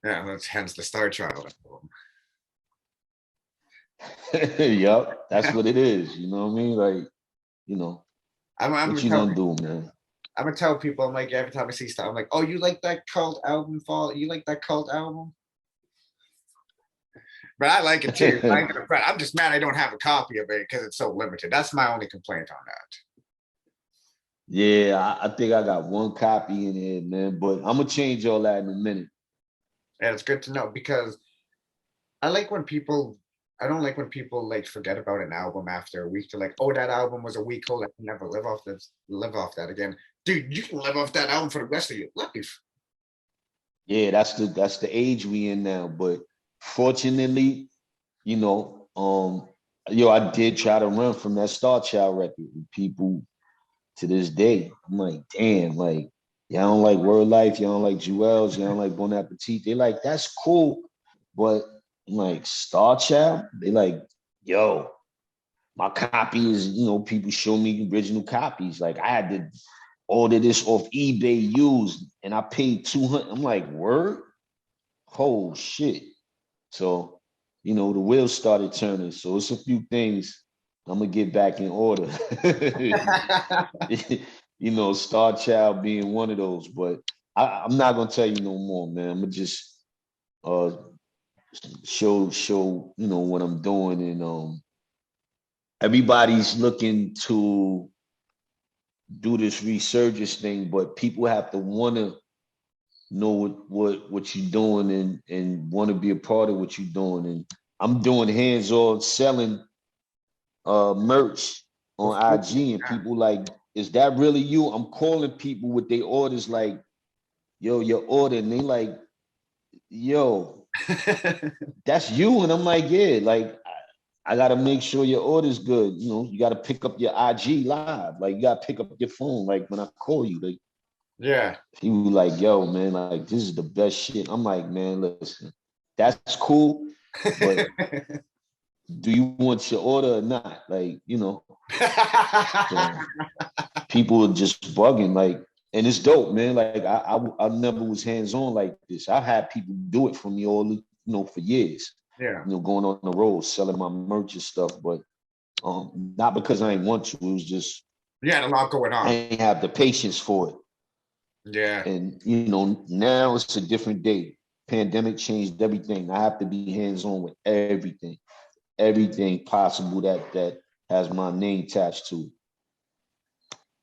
yeah. That's hence the Starchild album. Yup, that's what it is. You know what I mean? Like, you know, I'm what gonna you tell gonna people. do, man? I'm gonna tell people. I'm like every time I see stuff, I'm like, oh, you like that cult album? Fall? You like that cult album? But I like it too. I ain't gonna front. I'm just mad I don't have a copy of it because it's so limited. That's my only complaint on that. Yeah, I think I got one copy in here, man. But I'm gonna change all that in a minute. And it's good to know because I like when people. I don't like when people like forget about an album after a week. They're like, "Oh, that album was a week old. I can never live off that again." Dude, you can live off that album for the rest of your life. Yeah, that's the age we in now. But fortunately, you know, yo, I did try to run from that Star Child record. And people to this day, I'm like, damn, like y'all don't like Word Life, y'all don't like Jewels, y'all don't like Bon Appetit. They like that's cool, but I'm like Star Child, they like, yo, my copy is, you know, people show me original copies. Like I had to order this off eBay used, and I paid 200. I'm like, word, oh shit. So, you know, the wheels started turning. So it's a few things I'm gonna get back in order. You know, Star Child being one of those, but I'm not gonna tell you no more, man. I'm gonna just uh show, you know, what I'm doing, and everybody's looking to do this resurgence thing, but people have to wanna know what you're doing, and want to be a part of what you're doing. And I'm doing hands-on selling merch on IG, and people like, is that really you? I'm calling people with their orders like, yo, your order, and they like, yo, that's you. And I'm like, yeah, like I gotta make sure your order's good. You know, you gotta pick up your IG live. Like you gotta pick up your phone. Like when I call you, like Yeah. he was like, yo, man, like this is the best shit. I'm like, man, listen, that's cool, but do you want your order or not? Like, you know, so people are just bugging, like, and it's dope, man. Like I never was hands-on like this. I've had people do it for me all, you know, for years, Yeah. you know, going on the road, selling my merch and stuff, but not because I ain't want to. It was just You had a lot going I on. ain't have the patience for it. Yeah. And you know, now it's a different day. Pandemic changed everything. I have to be hands-on with everything, everything possible that has my name attached to it.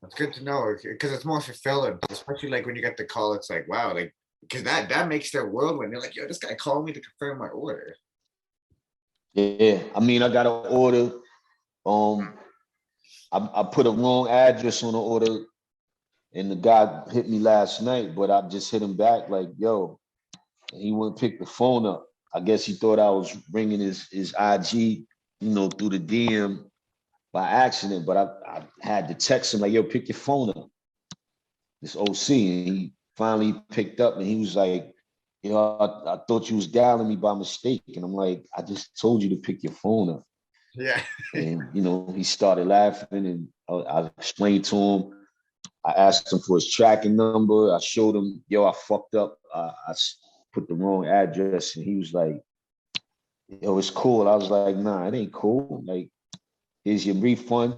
That's good to know because it's more fulfilling, especially like when you get the call. It's like wow, like because that makes their world when they're like, yo, this guy called me to confirm my order. Yeah, I mean, I got an order. Um, I put a wrong address on the order, and the guy hit me last night, but I just hit him back like, yo, and he wouldn't pick the phone up. I guess he thought I was ringing his IG, through the DM by accident, but I had to text him like, yo, pick your phone up. This OC, and he finally picked up, and he was like, I thought you was dialing me by mistake, and I'm like, I just told you to pick your phone up. Yeah. And he started laughing, and I explained to him. I asked him for his tracking number. I showed him, yo, I fucked up. I put the wrong address, and he was like, yo, it's cool. I was like, nah, it ain't cool. Like, here's your refund.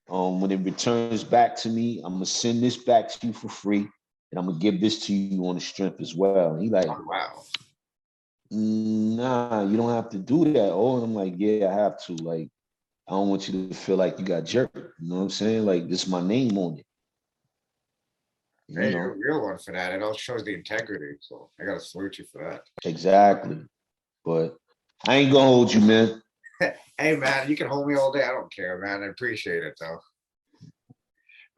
When it returns back to me, I'm gonna send this back to you for free, and I'm gonna give this to you on the strength as well. And he like, Oh wow. nah, you don't have to do that. Oh, and I'm like, yeah, I have to. Like, I don't want you to feel like you got jerked. You know what I'm saying? Like, this is my name on it. You Hey, you're know, a real one for that. It all shows the integrity. So I gotta salute you for exactly. But I ain't gonna hold you, man. that. Hey man, you can hold me all day. I don't care, man. I appreciate it though.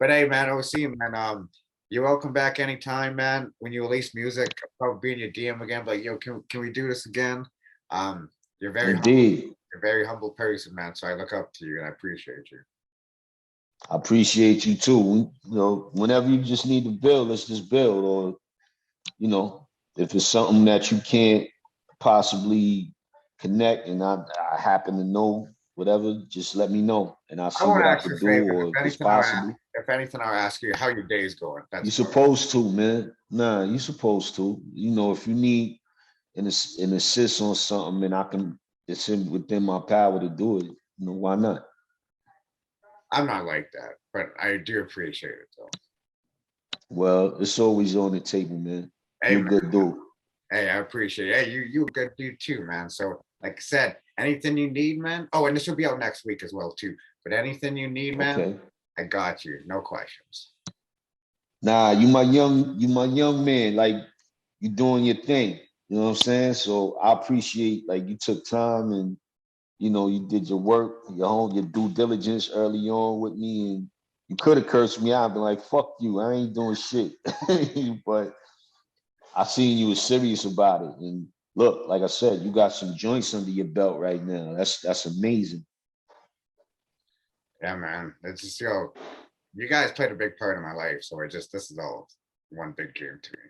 But hey man, OC man, you're welcome back anytime, man. When you release music, I'll probably be in your DM again. Like, yo, can we do this again? Um, you're very humble. Indeed. You're a very humble person, man. So I look up to you and I appreciate you. I appreciate you too. Whenever you just need to build, let's just build. Or, you know, if it's something that you can't possibly connect and I happen to know whatever, just let me know and I'll I see won't what I ask for could do favors. or if it's possible. If anything, I'll ask you how your day's going. You That's more. supposed to, man. Nah, you supposed to. If you need an assist on something and I can, it's within my power to do it, why not? I'm not like that, but I do appreciate it though. Well, it's always on the table, man. Hey You're a man, good dude. hey, I appreciate it. Hey, you a good dude too, man. So like I said, anything you need, man. Oh, and this will be out next week as well too. But anything you need, man, Okay. I got you. No questions. Nah, you my young man. Like you doing your thing. You know what I'm saying? So I appreciate like you took time and you did your work, your due diligence early on with me, and you could have cursed me out, been like, "Fuck you, I ain't doing shit." But I seen you was serious about it, and look, like I said, you got some joints under your belt right now. That's amazing. Yeah, man. It's just yo, you guys played a big part in my life. So this is all one big dream to me.